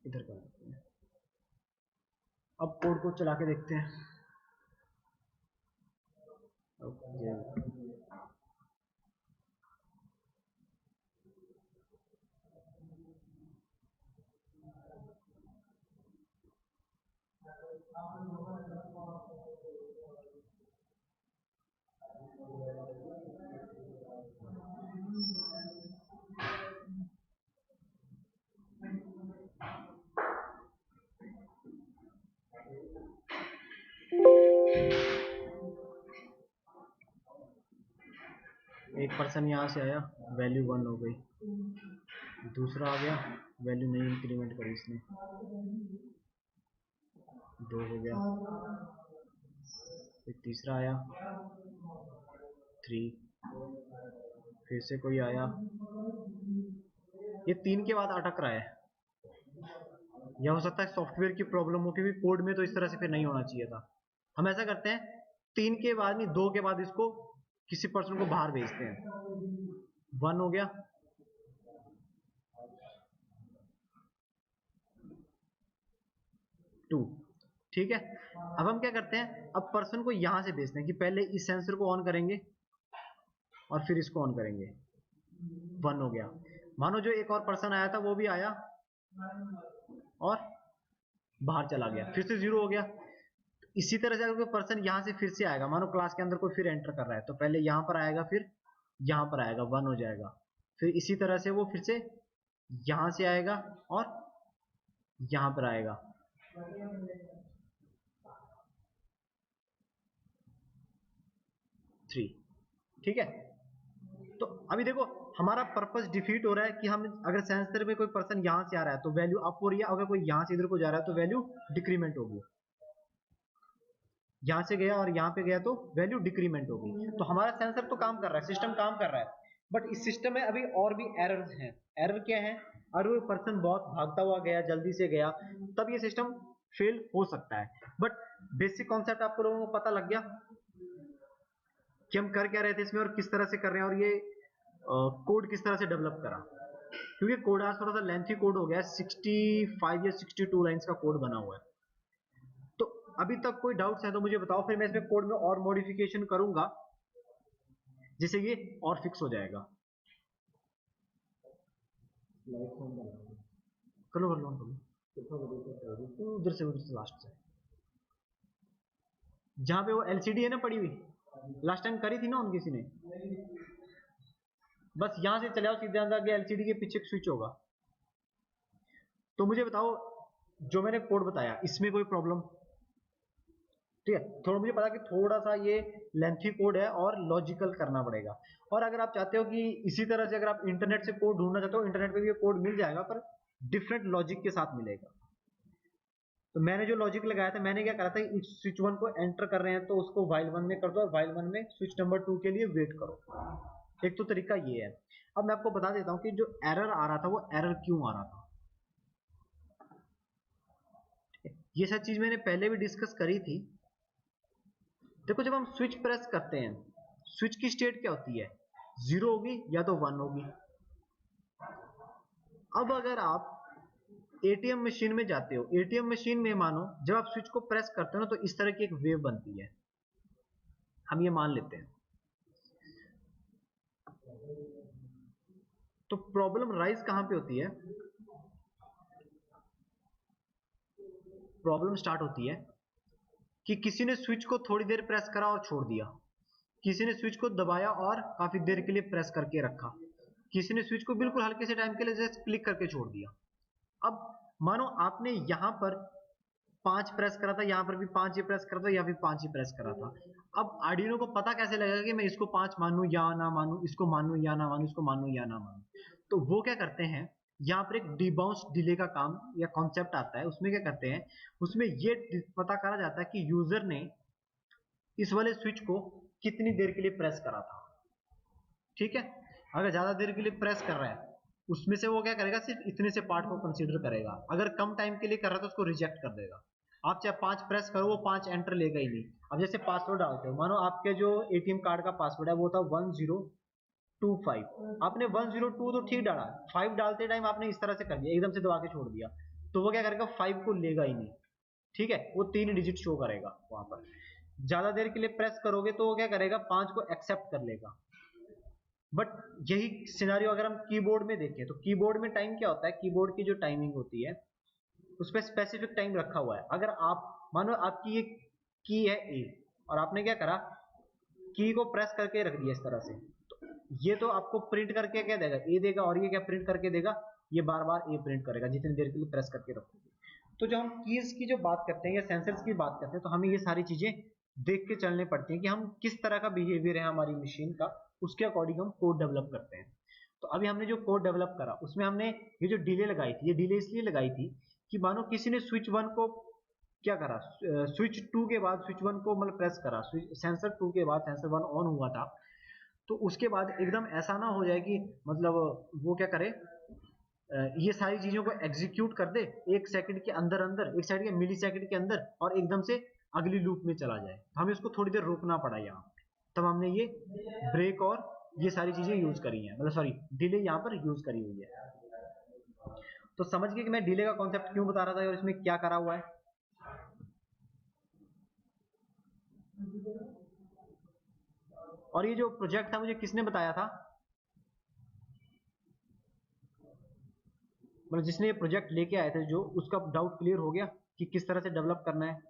इधर कर देते हैं। अब कोड को चला के देखते हैं। एक पर्सन यहाँ से आया, वैल्यू 1 हो गई, दूसरा आ गया, वैल्यू नहीं इंक्रीमेंट करी इसने, 2 हो गया, फिर तीसरा आया 3, फिर से कोई आया, ये 3 के बाद अटक रहा है। यह हो सकता है सॉफ्टवेयर की प्रॉब्लम हो, क्योंकि कोड में तो इस तरह से फिर नहीं होना चाहिए था। हम ऐसा करते हैं 3 के बाद नहीं, 2 के बाद इसको किसी पर्सन को बाहर भेजते हैं। 1 हो गया, 2, ठीक है। अब हम क्या करते हैं, अब पर्सन को यहां से भेजते हैं कि पहले इस सेंसर को ऑन करेंगे और फिर इसको ऑन करेंगे। 1 हो गया, मानो जो एक और पर्सन आया था वो भी आया और बाहर चला गया, फिर से 0 हो गया। इसी तरह से अगर कोई पर्सन यहां से फिर से आएगा, मानो क्लास के अंदर कोई फिर एंटर कर रहा है, तो पहले यहां पर आएगा, फिर यहां पर आएगा, 1 हो जाएगा। फिर इसी तरह से वो फिर से यहां से आएगा और यहां पर आएगा, 3, ठीक है। तो अभी देखो हमारा पर्पस डिफीट हो रहा है कि हम अगर सेंसर में कोई पर्सन यहां से आ रहा है तो वैल्यू अप हो रही है, अगर कोई यहां से इधर को जा रहा है तो वैल्यू डिक्रीमेंट होगी। यहां से गया और यहां पे गया तो वैल्यू डिक्रीमेंट होगी। तो हमारा सेंसर तो काम कर रहा है, सिस्टम काम कर रहा है, बट इस सिस्टम में अभी और भी एरर्स हैं। एरर क्या है, अगर वो पर्सन बहुत भागता हुआ गया, जल्दी से गया, तब ये सिस्टम फेल हो सकता है। बट बेसिक कॉन्सेप्ट आपको लोगों को पता लग गया कि हम कर क्या रहे थे इसमें और किस तरह से कर रहे हैं, और ये कोड किस तरह से डेवलप करा। क्योंकि कोड आज थोड़ा सा लेंथी कोड हो गया है, 65 या 62 लाइंस का कोड बना हुआ है। तो अभी तक कोई डाउट्स है तो मुझे बताओ, फिर मैं इसमें कोड में और मॉडिफिकेशन करूंगा जिससे ये और फिक्स हो जाएगा। कर लो उधर से लास्ट से, जहां पे वो एलसीडी है ना पड़ी हुई, लास्ट टाइम करी थी ना उन किसी ने, बस यहां से चले आओ सीधे अंदर, आगे एलसीडी के पीछे स्विच होगा। तो मुझे बताओ जो मैंने कोड बताया इसमें कोई प्रॉब्लम, ठीक है। थोड़ा मुझे पता कि थोड़ा सा ये लेंथी कोड है और लॉजिकल करना पड़ेगा, और अगर आप चाहते हो कि इसी तरह से अगर आप इंटरनेट से कोड ढूंढना चाहते हो, इंटरनेट पे भी ये कोड मिल जाएगा, पर डिफरेंट लॉजिक के साथ मिलेगा। तो मैंने जो लॉजिक लगाया था, मैंने क्या करा था, इस स्विच 1 को एंटर कर रहे हैं तो उसको व्हाइल 1 में कर दो, और व्हाइल 1 में स्विच नंबर 2 के लिए वेट करो। एक तो तरीका ये है। अब मैं आपको बता देता हूँ कि जो एरर आ रहा था वो एरर क्यों आ रहा था। ये सब चीज मैंने पहले भी डिस्कस करी थी। देखो जब हम स्विच प्रेस करते हैं, स्विच की स्टेट क्या होती है, 0 होगी या तो 1 होगी। अब अगर आप एटीएम मशीन में जाते हो, एटीएम मशीन में मानो जब आप स्विच को प्रेस करते हो ना तो इस तरह की एक वेव बनती है, हम ये मान लेते हैं। तो प्रॉब्लम राइज कहां पे होती है? प्रॉब्लम स्टार्ट होती है कि किसी ने स्विच को थोड़ी देर प्रेस करा और छोड़ दिया, किसी ने स्विच को दबाया और काफी देर के लिए प्रेस करके रखा, किसी ने स्विच को बिल्कुल हल्के से टाइम के लिए जस्ट क्लिक करके छोड़ दिया। अब मानो आपने यहां पर 5 प्रेस करा था, यहां पर भी 5 ही प्रेस करा था, या फिर 5 ही प्रेस करा था। अब आर्डिनो को पता कैसे लगेगा कि मैं इसको 5 मानूं या ना मानूं, इसको मानूं या ना मानूं, इसको मानूं या ना मानूं? तो वो क्या करते हैं, यहाँ पर एक डिबाउंस डिले का काम या कॉन्सेप्ट आता है। उसमें क्या करते हैं, उसमें ये पता करा जाता है कि यूजर ने इस वाले स्विच को कितनी देर के लिए प्रेस करा था। ठीक है, अगर ज्यादा देर के लिए प्रेस कर रहा है उसमें से वो क्या करेगा, सिर्फ इतने से पार्ट को कंसीडर करेगा। अगर कम टाइम के लिए कर रहा है तो उसको रिजेक्ट कर देगा। आप चाहे 5 प्रेस करो, वो 5 एंटर लेगा ही नहीं। अब जैसे पासवर्ड डालते हो, मानो आपके जो एटीएम कार्ड का पासवर्ड है वो था 1025, आपने 102 तो ठीक डाला, 5 डालते टाइम आपने इस तरह से कर दिया, एकदम से दबा के छोड़ दिया, तो वो क्या करेगा, 5 को लेगा ही नहीं। ठीक है, वो 3 डिजिट शो करेगा वहां पर। ज्यादा देर के लिए प्रेस करोगे तो वो क्या करेगा, 5 को एक्सेप्ट कर लेगा। बट यही सिनेरियो अगर हम कीबोर्ड में देखें तो कीबोर्ड में टाइम क्या होता है, कीबोर्ड की जो टाइमिंग होती है उस पर स्पेसिफिक टाइम रखा हुआ है। अगर आप मानो आपकी ये की है ए और आपने क्या करा, की को प्रेस करके रख दिया इस तरह से, तो ये तो आपको प्रिंट करके क्या देगा, ए देगा, और ये क्या प्रिंट करके देगा, ये बार बार ए प्रिंट करेगा जितनी देर के लिए प्रेस करके रखोगे। तो जब हम कीज की जो बात करते हैं या सेंसर्स की बात करते हैं तो हमें ये सारी चीजें देख के चलने पड़ती हैं कि हम किस तरह का बिहेवियर है हमारी मशीन का, उसके अकॉर्डिंग हम कोड डेवलप करते हैं। तो अभी हमने जो कोड डेवलप करा उसमें हमने ये जो डिले लगाई थी, ये डिले इसलिए लगाई थी कि मानो किसी ने स्विच 1 को क्या करा, स्विच 2 के बाद स्विच 1 को मतलब प्रेस करा, सेंसर 2 के बाद सेंसर 1 ऑन हुआ था, तो उसके बाद एकदम ऐसा ना हो जाए कि मतलब वो क्या करे, ये सारी चीजों को एग्जीक्यूट कर दे 1 सेकंड के अंदर अंदर, 1 सेकंड के मिली सेकंड के अंदर, और एकदम से अगली लूप में चला जाए। हमें उसको थोड़ी देर रोकना पड़ा यहाँ, तब हमने ये ब्रेक और ये सारी चीजें यूज करी हैं, मतलब सॉरी डिले यहाँ पर यूज करी हुई है। तो समझ गए कि मैं डिले का कॉन्सेप्ट क्यों बता रहा था और इसमें क्या करा हुआ है। और ये जो प्रोजेक्ट था मुझे किसने बताया था, मतलब जिसने ये प्रोजेक्ट लेके आए थे जो, उसका डाउट क्लियर हो गया कि किस तरह से डेवलप करना है।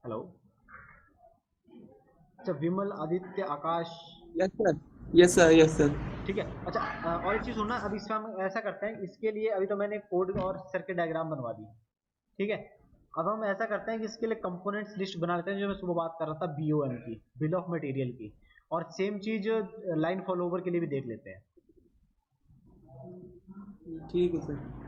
हेलो, अच्छा Vimal, Aditya, Akash. Yes sir, yes sir, yes sir. ठीक है, अच्छा और एक चीज सुनना, अब इसमें हम ऐसा करते हैं, इसके लिए अभी तो मैंने कोड और सर्किट डायग्राम बनवा दी, ठीक है। अब हम ऐसा करते हैं कि इसके लिए कंपोनेंट्स लिस्ट बना लेते हैं, जो मैं सुबह बात कर रहा था बीओएम की, बिल ऑफ मटेरियल की, और सेम चीज लाइन फॉलोओवर के लिए भी देख लेते हैं। ठीक है सर।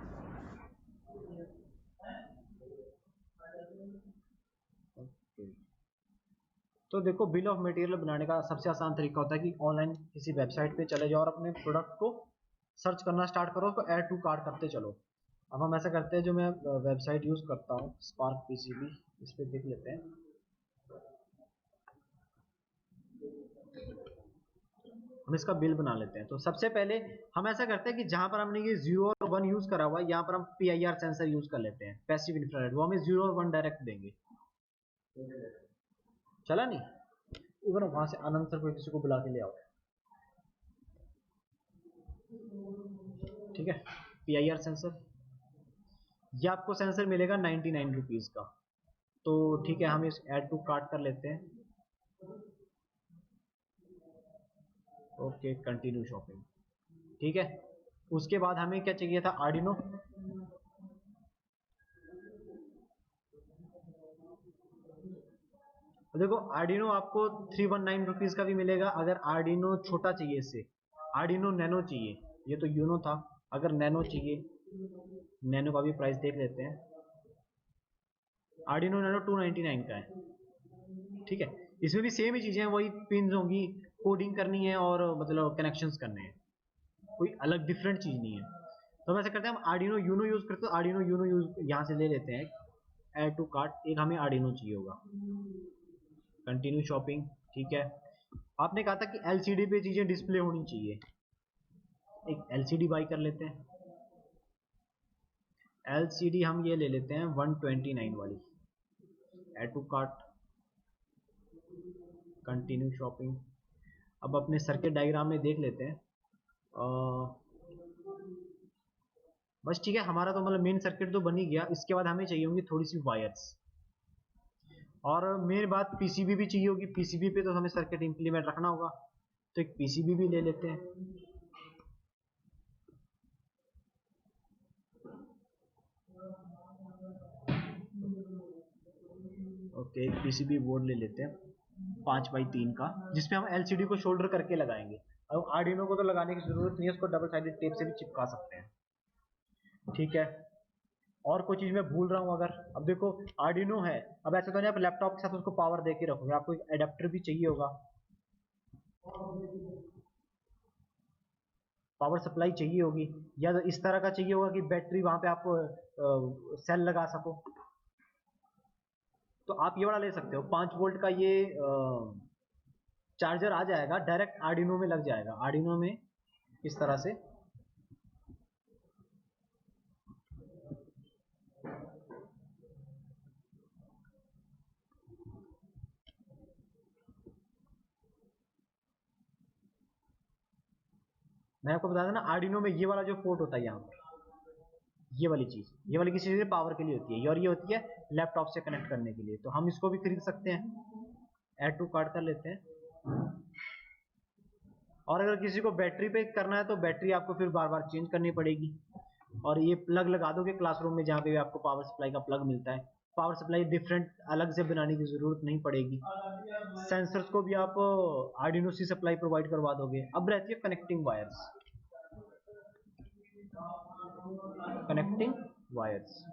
तो देखो, बिल ऑफ मटेरियल बनाने का सबसे आसान तरीका होता है कि ऑनलाइन किसी वेबसाइट पे चले जाओ और अपने प्रोडक्ट को सर्च करना स्टार्ट करो, उसको ऐड टू कार्ट करते चलो। अब हम ऐसा करते हैं, जो मैं वेबसाइट यूज करता हूँ स्पार्क पीसीबी, इस पे देख लेते हैं। हम इसका बिल बना लेते हैं। तो सबसे पहले हम ऐसा करते हैं कि जहां पर हमने ये 0 और 1 यूज करा हुआ है, यहाँ पर हम PIR सेंसर यूज कर लेते हैं, पैसिव इंफ्रारेड, वो हमें 0 और 1 डायरेक्ट देंगे। चला नहीं, इवन वहां से आनंद सर को किसी को बुला के ले आओ, ठीक है। PIR सेंसर, ये आपको सेंसर मिलेगा 99 रुपीज का। तो ठीक है, हम इस ऐड टू कार्ट कर लेते हैं। ओके, कंटिन्यू शॉपिंग, ठीक है। उसके बाद हमें क्या चाहिए था, आर्डिनो। देखो आर्डिनो आपको 319 रुपीज का भी मिलेगा, अगर आर्डिनो छोटा चाहिए, इससे आर्डिनो नैनो चाहिए, ये तो यूनो था, अगर नैनो चाहिए, नैनो का भी प्राइस देख लेते हैं। आर्डिनो नैनो 299 का है, ठीक है। इसमें भी सेम ही चीजें हैं, वही पिन्स होंगी, कोडिंग करनी है और मतलब कनेक्शंस करने हैं, कोई अलग डिफरेंट चीज नहीं है। तो हम ऐसा करते हैं, हम आर्डिनो यूनो यूज करते हैं, आर्डिनो यूनो यूज यहाँ से ले लेते हैं। ऐड टू कार्ट, एक हमें आर्डिनो चाहिए होगा। कंटिन्यू शॉपिंग, ठीक है। आपने कहा था कि एलसीडी पे चीजें डिस्प्ले होनी चाहिए, एक एलसीडी बाई कर लेते हैं। एलसीडी हम ये ले लेते हैं 129 वाली, add to cart, continue shopping. अब अपने सर्किट डायग्राम में देख लेते हैं। बस ठीक है, हमारा तो मतलब मेन सर्किट तो बन ही गया। इसके बाद हमें चाहिए होंगी थोड़ी सी वायर्स, और मेन बात पीसीबी भी चाहिए होगी। पीसीबी पे तो हमें सर्किट इंप्लीमेंट रखना होगा, तो एक पीसीबी भी ले लेते हैं। ओके, एक पीसीबी बोर्ड ले लेते हैं 5x3 का, जिसपे हम एलसीडी को शोल्डर करके लगाएंगे। अब आर्डिनो को तो लगाने की जरूरत नहीं है, उसको डबल साइडेड टेप से भी चिपका सकते हैं, ठीक है। और कोई चीज मैं भूल रहा हूँ अगर, अब देखो आर्डिनो है, अब ऐसे तो नहीं आप लैपटॉप के साथ उसको पावर दे के रखोगे, आपको एक एडेप्टर भी चाहिए होगा, पावर सप्लाई चाहिए होगी, या तो इस तरह का चाहिए होगा कि बैटरी वहां पे आप सेल लगा सको। तो आप ये वाला ले सकते हो, 5 वोल्ट का ये चार्जर आ जाएगा, डायरेक्ट आर्डिनो में लग जाएगा। आर्डिनो में इस तरह से मैं आपको बता देना, आर्डिनो में ये वाला जो पोर्ट होता है यहाँ पर, ये वाली चीज, ये वाली किसी चीज पावर के लिए होती है, और ये होती है लैपटॉप से कनेक्ट करने के लिए। तो हम इसको भी खरीद सकते हैं, ऐड टू कार्ट कर लेते हैं। और अगर किसी को बैटरी पे करना है तो बैटरी आपको फिर बार बार चेंज करनी पड़ेगी, और ये प्लग लगा दोगे क्लासरूम में जहाँ पे भी आपको पावर सप्लाई का प्लग मिलता है। पावर सप्लाई डिफरेंट अलग से बनाने की जरूरत नहीं पड़ेगी। सेंसर्स को भी आप आर्डिनो से सप्लाई प्रोवाइड करवा दोगे। अब रहती है कनेक्टिंग वायर्स, कनेक्टिंग वायर्स।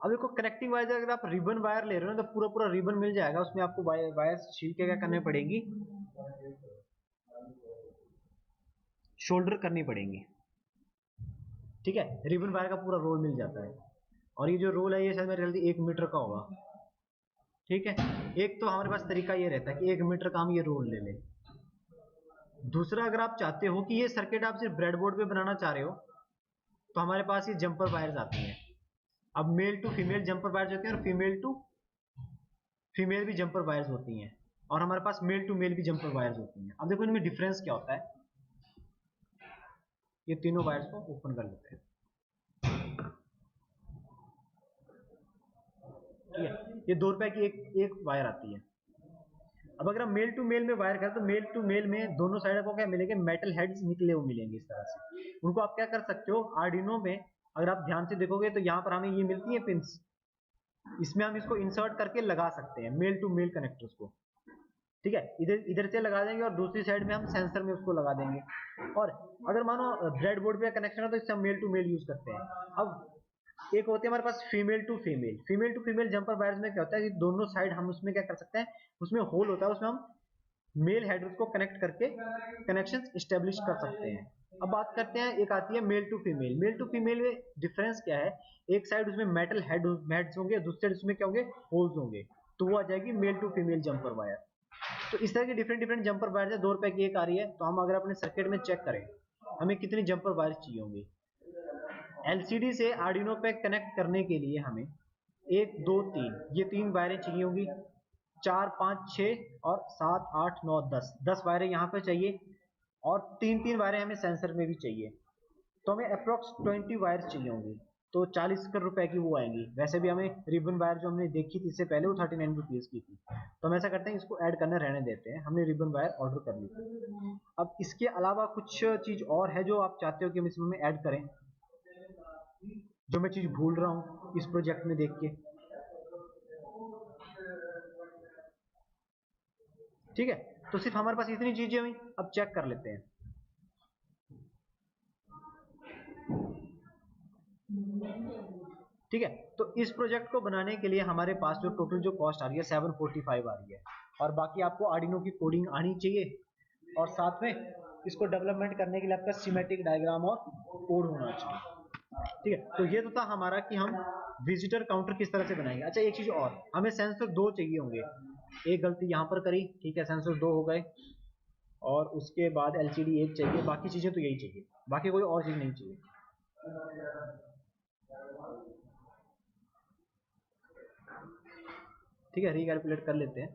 अब देखो कनेक्टिंग वायर, अगर आप रिबन वायर ले रहे हो ना, तो पूरा पूरा रिबन मिल जाएगा, उसमें आपको वायर छील के क्या करनी पड़ेगी, शोल्डर करनी पड़ेंगी, ठीक है। रिबन वायर का पूरा रोल मिल जाता है, और ये जो रोल है ये शायद मेरे ख्याल से 1 मीटर का होगा, ठीक है। एक तो हमारे पास तरीका ये रहता है कि 1 मीटर का हम ये रोल ले लें। दूसरा, अगर आप चाहते हो कि ये सर्किट आप सिर्फ ब्रेडबोर्ड पे बनाना चाह रहे हो, तो हमारे पास ये जंपर वायर्स आती हैं। अब male to female jumper wires होती हैं, और फीमेल टू फीमेल भी जंपर वायर्स होती हैं, और हमारे पास मेल टू मेल भी जंपर वायर्स होती हैं। अब देखो इनमें डिफरेंस क्या होता है। ये तीनों वायर्स को ओपन कर लेते हैं, ठीक है। ये 2 रुपए की एक वायर आती है। अब अगर हम मेल टू मेल में वायर करें, तो मेल टू मेल में दोनों साइड आपको क्या मिलेंगे, मेटल हेड्स निकले हुए मिलेंगे इस तरह से। उनको आप क्या कर सकते हो, आर्डिनो में अगर आप ध्यान से देखोगे तो यहाँ पर हमें ये मिलती है पिंस, इसमें हम इसको इंसर्ट करके लगा सकते हैं मेल टू मेल कनेक्टर्स को, ठीक है। इधर से लगा देंगे, और दूसरी साइड में हम सेंसर में उसको लगा देंगे। और अगर मानो ब्रेडबोर्ड पे कनेक्शन है तो इससे हम मेल टू मेल यूज करते हैं। अब एक होती है हमारे पास female to female jumper wires में क्या होता है कि दोनों साइड हम उसमें क्या कर सकते हैं, उसमें होल होता है, उसमें हम मेल हेडर्स को कनेक्ट करके कनेक्शन स्टेब्लिश कर सकते हैं। अब बात करते हैं, एक आती है मेल टू फीमेल में डिफरेंस क्या है, एक साइड उसमें मेटल हेड्स होंगे, दूसरी साइड उसमें क्या होंगे, होल्स होंगे, तो वो आ जाएगी male to female jumper wire. तो इस तरह की डिफरेंट जंपर वायर है, 2 रुपए की एक आ रही है। तो हम अगर अपने सर्किट में चेक करें हमें कितनी जंपर वायर चाहिए होंगी, एलसीडी से आर्डिनो पे कनेक्ट करने के लिए हमें 1 2 3 ये 3 वायरें चाहिए होंगी, 4 5 6 और 7 8 9 10 वायरें यहाँ पे चाहिए, और 3 वायरें हमें सेंसर में भी चाहिए। तो हमें अप्रोक्स 20 वायर्स चाहिए होंगी, तो 40 रुपए की वो आएंगी। वैसे भी हमें रिबन वायर जो हमने देखी थी इससे पहले वो 39 रुपीज की थी, तो हम ऐसा करते हैं इसको ऐड करना रहने देते हैं, हमने रिबन वायर ऑर्डर कर ली थी। अब इसके अलावा कुछ चीज और है जो आप चाहते हो कि हम इसमें ऐड करें, जो मैं चीज भूल रहा हूँ इस प्रोजेक्ट में देख के, ठीक है। तो सिर्फ हमारे पास इतनी चीजें हुई, अब चेक कर लेते हैं। ठीक है, तो इस प्रोजेक्ट को बनाने के लिए हमारे पास जो टोटल जो कॉस्ट आ रही है 745 आ रही है, और बाकी आपको आर्डिनो की कोडिंग आनी चाहिए, और साथ में इसको डेवलपमेंट करने के लिए आपका सीमेटिक डायग्राम और कोड होना चाहिए। ठीक है, तो ये तो था हमारा कि हम विजिटर काउंटर किस तरह से बनाएंगे। अच्छा एक चीज और, हमें सेंसर 2 चाहिए होंगे। एक गलती यहाँ पर करी, ठीक है, सेंसर 2 हो गए, और उसके बाद एलसीडी 1 चाहिए, बाकी चीजें तो यही चाहिए, बाकी कोई और चीज नहीं चाहिए। ठीक है, रिकैलकुलेट कर लेते हैं।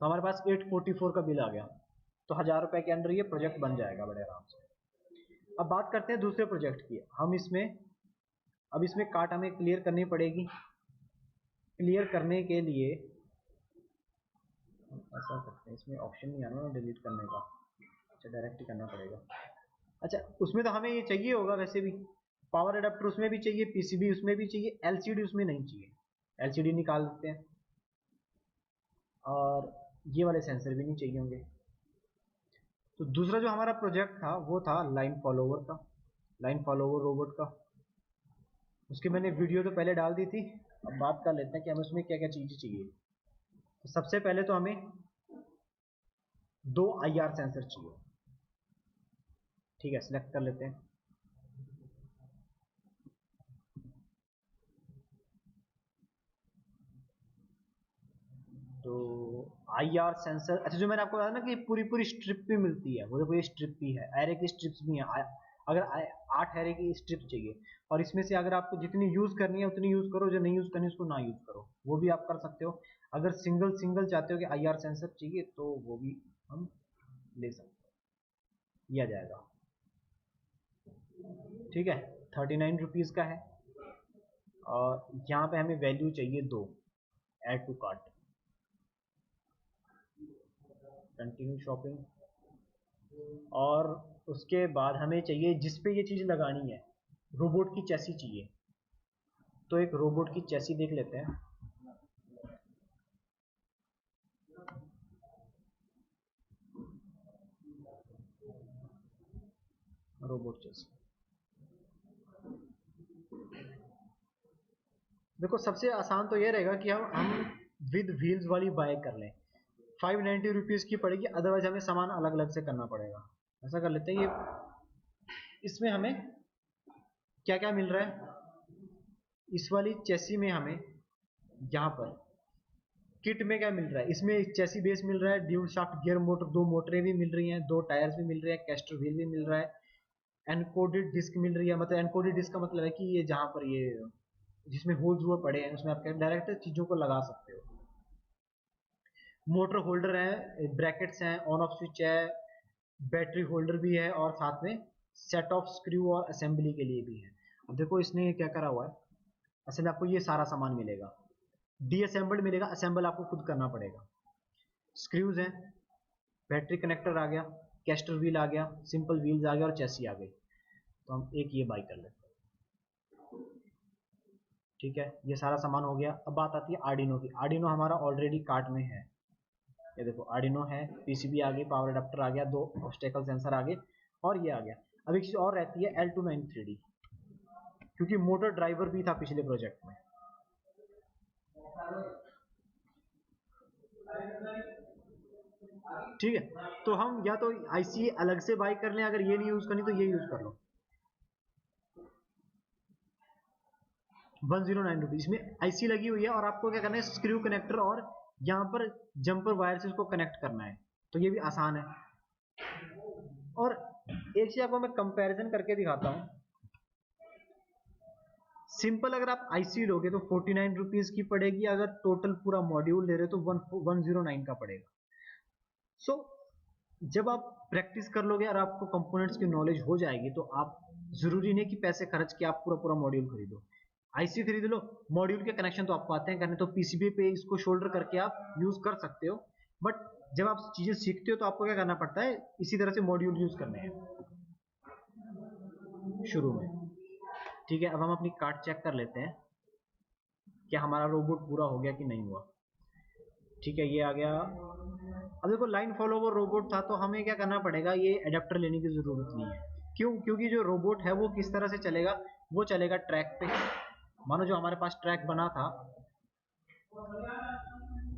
तो हमारे पास 844 का बिल आ गया, तो 1000 रुपए के अंदर ये प्रोजेक्ट बन जाएगा बड़े आराम से। अब बात करते हैं दूसरे प्रोजेक्ट की। अब इसमें कार्ट हमें क्लियर करनी पड़ेगी। क्लियर करने के लिए ऐसा करते हैं, इसमें ऑप्शन नहीं आना डिलीट करने का, अच्छा डायरेक्ट ही करना पड़ेगा। अच्छा उसमें तो हमें ये चाहिए होगा वैसे भी, पावर अडेप्टर उसमें भी चाहिए, पीसीबी उसमें भी चाहिए, एलसीडी उसमें नहीं चाहिए, एलसीडी निकाल देते हैं, और ये वाले सेंसर भी नहीं चाहिए होंगे। तो दूसरा जो हमारा प्रोजेक्ट था वो था लाइन फॉलोवर का, लाइन फॉलोवर रोबोट का। उसकी मैंने वीडियो तो पहले डाल दी थी। अब बात कर लेते हैं कि हमें उसमें क्या क्या चीज़ें चाहिए। तो सबसे पहले तो हमें 2 IR सेंसर चाहिए। ठीक है, सिलेक्ट कर लेते हैं। तो IR सेंसर, अच्छा जो मैंने आपको बताया ना कि पूरी स्ट्रिप भी मिलती है, वो देखो ये स्ट्रिप भी है, एरे की स्ट्रिप्स भी हैं। अगर 8 एरे की स्ट्रिप चाहिए, और इसमें से अगर आपको जितनी यूज़ करनी है उतनी यूज़ करो, जो नहीं यूज़ करनी है उसको ना यूज़ करो, वो भी आप कर सकते हो। अगर सिंगल चाहते हो कि IR सेंसर चाहिए तो वो भी हम ले सकते हो, लिया जाएगा। ठीक है, 39 रुपीज़ का है, और यहाँ पे हमें वैल्यू चाहिए 2, add to cart, continue shopping. और उसके बाद हमें चाहिए जिस पे ये चीज़ लगानी है, रोबोट की चैसी चाहिए। तो एक रोबोट की चैसी देख लेते हैं। रोबोट चैसी देखो, सबसे आसान तो ये रहेगा कि हम विद व्हील्स वाली बाय कर लें। 590 रुपीज़ की पड़ेगी, अदरवाइज हमें सामान अलग अलग से करना पड़ेगा। ऐसा कर लेते हैं, ये इसमें हमें क्या क्या मिल रहा है। इस वाली चैसी में हमें यहाँ पर किट में क्या मिल रहा है, इसमें चैसी बेस मिल रहा है, ड्यूल शाफ्ट गियर मोटर, 2 मोटरें भी मिल रही हैं, 2 टायर्स भी मिल रहे हैं, कैस्टर व्हील भी मिल रहा है, एनकोडेड डिस्क मिल रही है। मतलब एनकोडेड डिस्क का मतलब है कि ये जहाँ पर ये जिसमें होल्स हुए पड़े हैं उसमें आप डायरेक्ट चीज़ों को लगा सकते हो। मोटर होल्डर है, ब्रैकेट्स हैं, ऑन ऑफ स्विच है, बैटरी होल्डर भी है, और साथ में सेट ऑफ स्क्रू और असेंबली के लिए भी है। अब देखो इसने क्या करा हुआ है, असल में आपको ये सारा सामान मिलेगा, डीअसेंबल्ड मिलेगा, असेंबल आपको खुद करना पड़ेगा। स्क्रूज हैं, बैटरी कनेक्टर आ गया, कैस्टर व्हील आ गया, सिंपल व्हील्स आ गया, और चैसी आ गई। तो हम एक ये बाई कर लेते हैं। ठीक है, ये सारा सामान हो गया। अब बात आती है आर्डिनो की। आर्डिनो हमारा ऑलरेडी कार्ट में है, ये देखो आर्डिनो है, पीसीबी आ गई, पावर अडेप्टर आ गया, 2 ऑब्स्टेकल सेंसर आ गए, और ये आ गया। अब एक चीज़ और रहती है L293D, क्योंकि मोटर ड्राइवर भी था पिछले प्रोजेक्ट में। ठीक है, तो हम या तो आईसी अलग से बाई कर लें, अगर ये नहीं यूज़ करनी तो ये यूज़ कर लो। 109 रुपीज़, इसमें आईसी लगी हुई है, और आपको क्या करना है, स्क्रू कनेक्टर और यहाँ पर जंपर वायर से इसको कनेक्ट करना है, तो ये भी आसान है। और एक चीज़ आपको मैं कंपैरिजन करके दिखाता हूँ। सिंपल अगर आप आईसी लोगे तो 49 रुपीज़ की पड़ेगी, अगर टोटल पूरा मॉड्यूल ले रहे हो तो 109 का पड़ेगा। सो जब आप प्रैक्टिस कर लोगे और आपको कंपोनेंट्स की नॉलेज हो जाएगी, तो आप ज़रूरी नहीं कि पैसे खर्च के आप पूरा मॉड्यूल खरीदो। आईसी खरीद लो, मॉड्यूल के कनेक्शन तो आपको आते हैं करने, तो पीसीबी पे इसको शोल्डर करके आप यूज़ कर सकते हो। बट जब आप चीज़ें सीखते हो तो आपको क्या करना पड़ता है, इसी तरह से मॉड्यूल यूज़ करने हैं शुरू में। ठीक है, अब हम अपनी कार्ट चेक कर लेते हैं क्या हमारा रोबोट पूरा हो गया कि नहीं हुआ। ठीक है, ये आ गया। अब देखो लाइन फॉलोवर रोबोट था, तो हमें क्या करना पड़ेगा, ये एडेप्टर लेने की ज़रूरत नहीं है। क्यों? क्योंकि जो रोबोट है वो किस तरह से चलेगा, वो चलेगा ट्रैक पे। मानो जो हमारे पास ट्रैक बना था,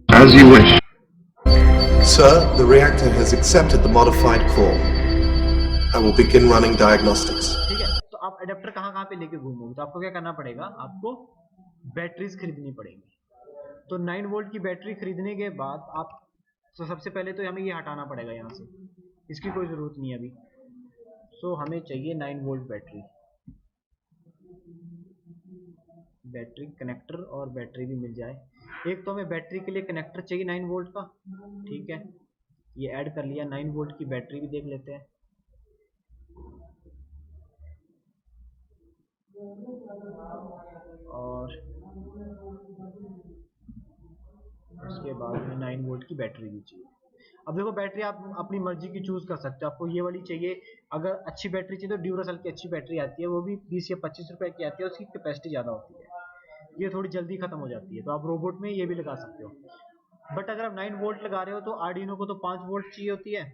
As you wish. Sir, the reactor has accepted the modified core. I will begin running diagnostics. ठीक है, आप अडेप्टर कहाँ कहाँ पे लेके घूमोगे, तो आपको क्या करना पड़ेगा, आपको बैटरीज खरीदनी पड़ेगी। तो 9 वोल्ट की बैटरी खरीदने के बाद आप, तो सबसे पहले तो हमें ये हटाना पड़ेगा यहाँ से, इसकी कोई ज़रूरत नहीं है अभी। सो हमें चाहिए 9 वोल्ट बैटरी, बैटरी कनेक्टर और बैटरी भी मिल जाए। एक तो हमें बैटरी के लिए कनेक्टर चाहिए 9 वोल्ट का, ठीक है, ये ऐड कर लिया। 9 वोल्ट की बैटरी भी देख लेते हैं। और उसके बाद में 9 वोल्ट की बैटरी भी चाहिए। अब देखो बैटरी आप अपनी मर्जी की चूज़ कर सकते हो, आपको ये वाली चाहिए। अगर अच्छी बैटरी चाहिए तो ड्यूरासेल की अच्छी बैटरी आती है, वो भी 20 या 25 रुपए की आती है, उसकी कैपेसिटी ज़्यादा होती है, ये थोड़ी जल्दी ख़त्म हो जाती है। तो आप रोबोट में ये भी लगा सकते हो। बट अगर आप 9 वोल्ट लगा रहे हो तो आर्डिनो को तो 5 वोल्ट चाहिए होती है,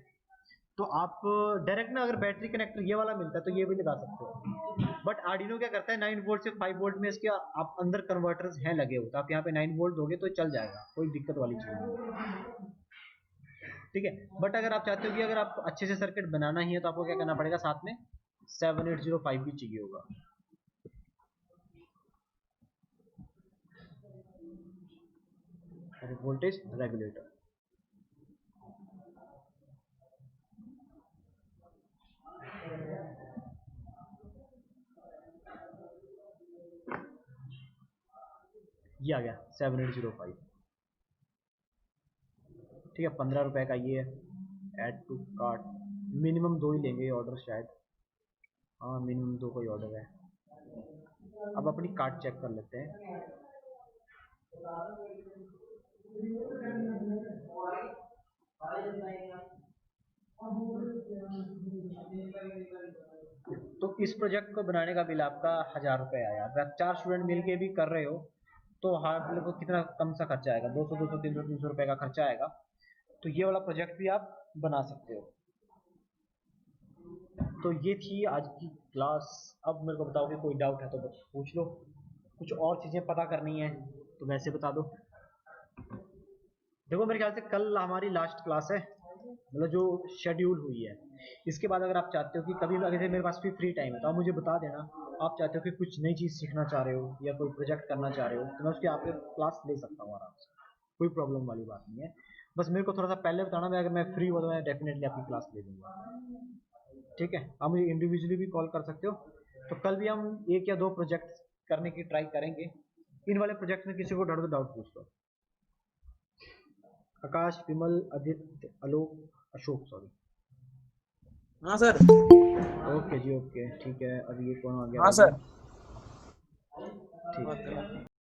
तो आप डायरेक्ट ना, अगर बैटरी कनेक्टर ये वाला मिलता है तो ये भी लगा सकते हो। बट आर्डिनो क्या करता है, 9 वोल्ट से 5 वोल्ट में इसके आप अंदर कन्वर्टर्स हैं लगे हो, तो आप यहाँ पे 9 वोल्ट दोगे तो चल जाएगा, कोई दिक्कत वाली चीज़ नहीं, ठीक है। बट अगर आप चाहते हो कि अगर आपको अच्छे से सर्किट बनाना ही है तो आपको क्या करना पड़ेगा, साथ में 7805 भी चाहिए होगा। वोल्टेज रेगुलेटर, ये आ गया 7805, ठीक है। 15 रुपए का ये है। ऐड टू कार्ट, मिनिमम 2 ही लेंगे ऑर्डर शायद, हाँ मिनिमम 2 का ही ऑर्डर है। अब अपनी कार्ट चेक कर लेते हैं। तो इस प्रोजेक्ट को बनाने का बिल आपका 1000 रुपये आया। अगर आप 4 स्टूडेंट मिल के भी कर रहे हो तो हार्डली को कितना कम सा खर्चा आएगा, 200 200 300 300 रुपये का खर्चा आएगा। तो ये वाला प्रोजेक्ट भी आप बना सकते हो। तो ये थी आज की क्लास। अब मेरे को बताओ कि कोई डाउट है तो बस पूछ लो, कुछ और चीज़ें पता करनी है तो वैसे बता दो। देखो मेरे ख्याल से कल हमारी लास्ट क्लास है, मतलब जो शेड्यूल हुई है। इसके बाद अगर आप चाहते हो कि कभी अगर मेरे पास भी फ्री टाइम है तो आप मुझे बता देना, आप चाहते हो कि कुछ नई चीज़ सीखना चाह रहे हो या कोई प्रोजेक्ट करना चाह रहे हो तो मैं उसकी आपके क्लास ले सकता हूँ आराम से, कोई प्रॉब्लम वाली बात नहीं है। बस मेरे को थोड़ा सा पहले बताना, मैं अगर मैं फ्री हुआ तो मैं डेफिनेटली आपकी क्लास ले लूँगा, ठीक है। आप मुझे इंडिविजुअली भी कॉल कर सकते हो। तो कल भी हम 1 या 2 प्रोजेक्ट करने की ट्राई करेंगे। इन वाले प्रोजेक्ट में किसी को डाउट पूछ लो। आकाश, विमल, आदित्य, आलोक, अशोक, सॉरी। हाँ सर। ओके जी, ओके, ठीक है। अब ये कौन आ गया? हाँ सर। ठीक है।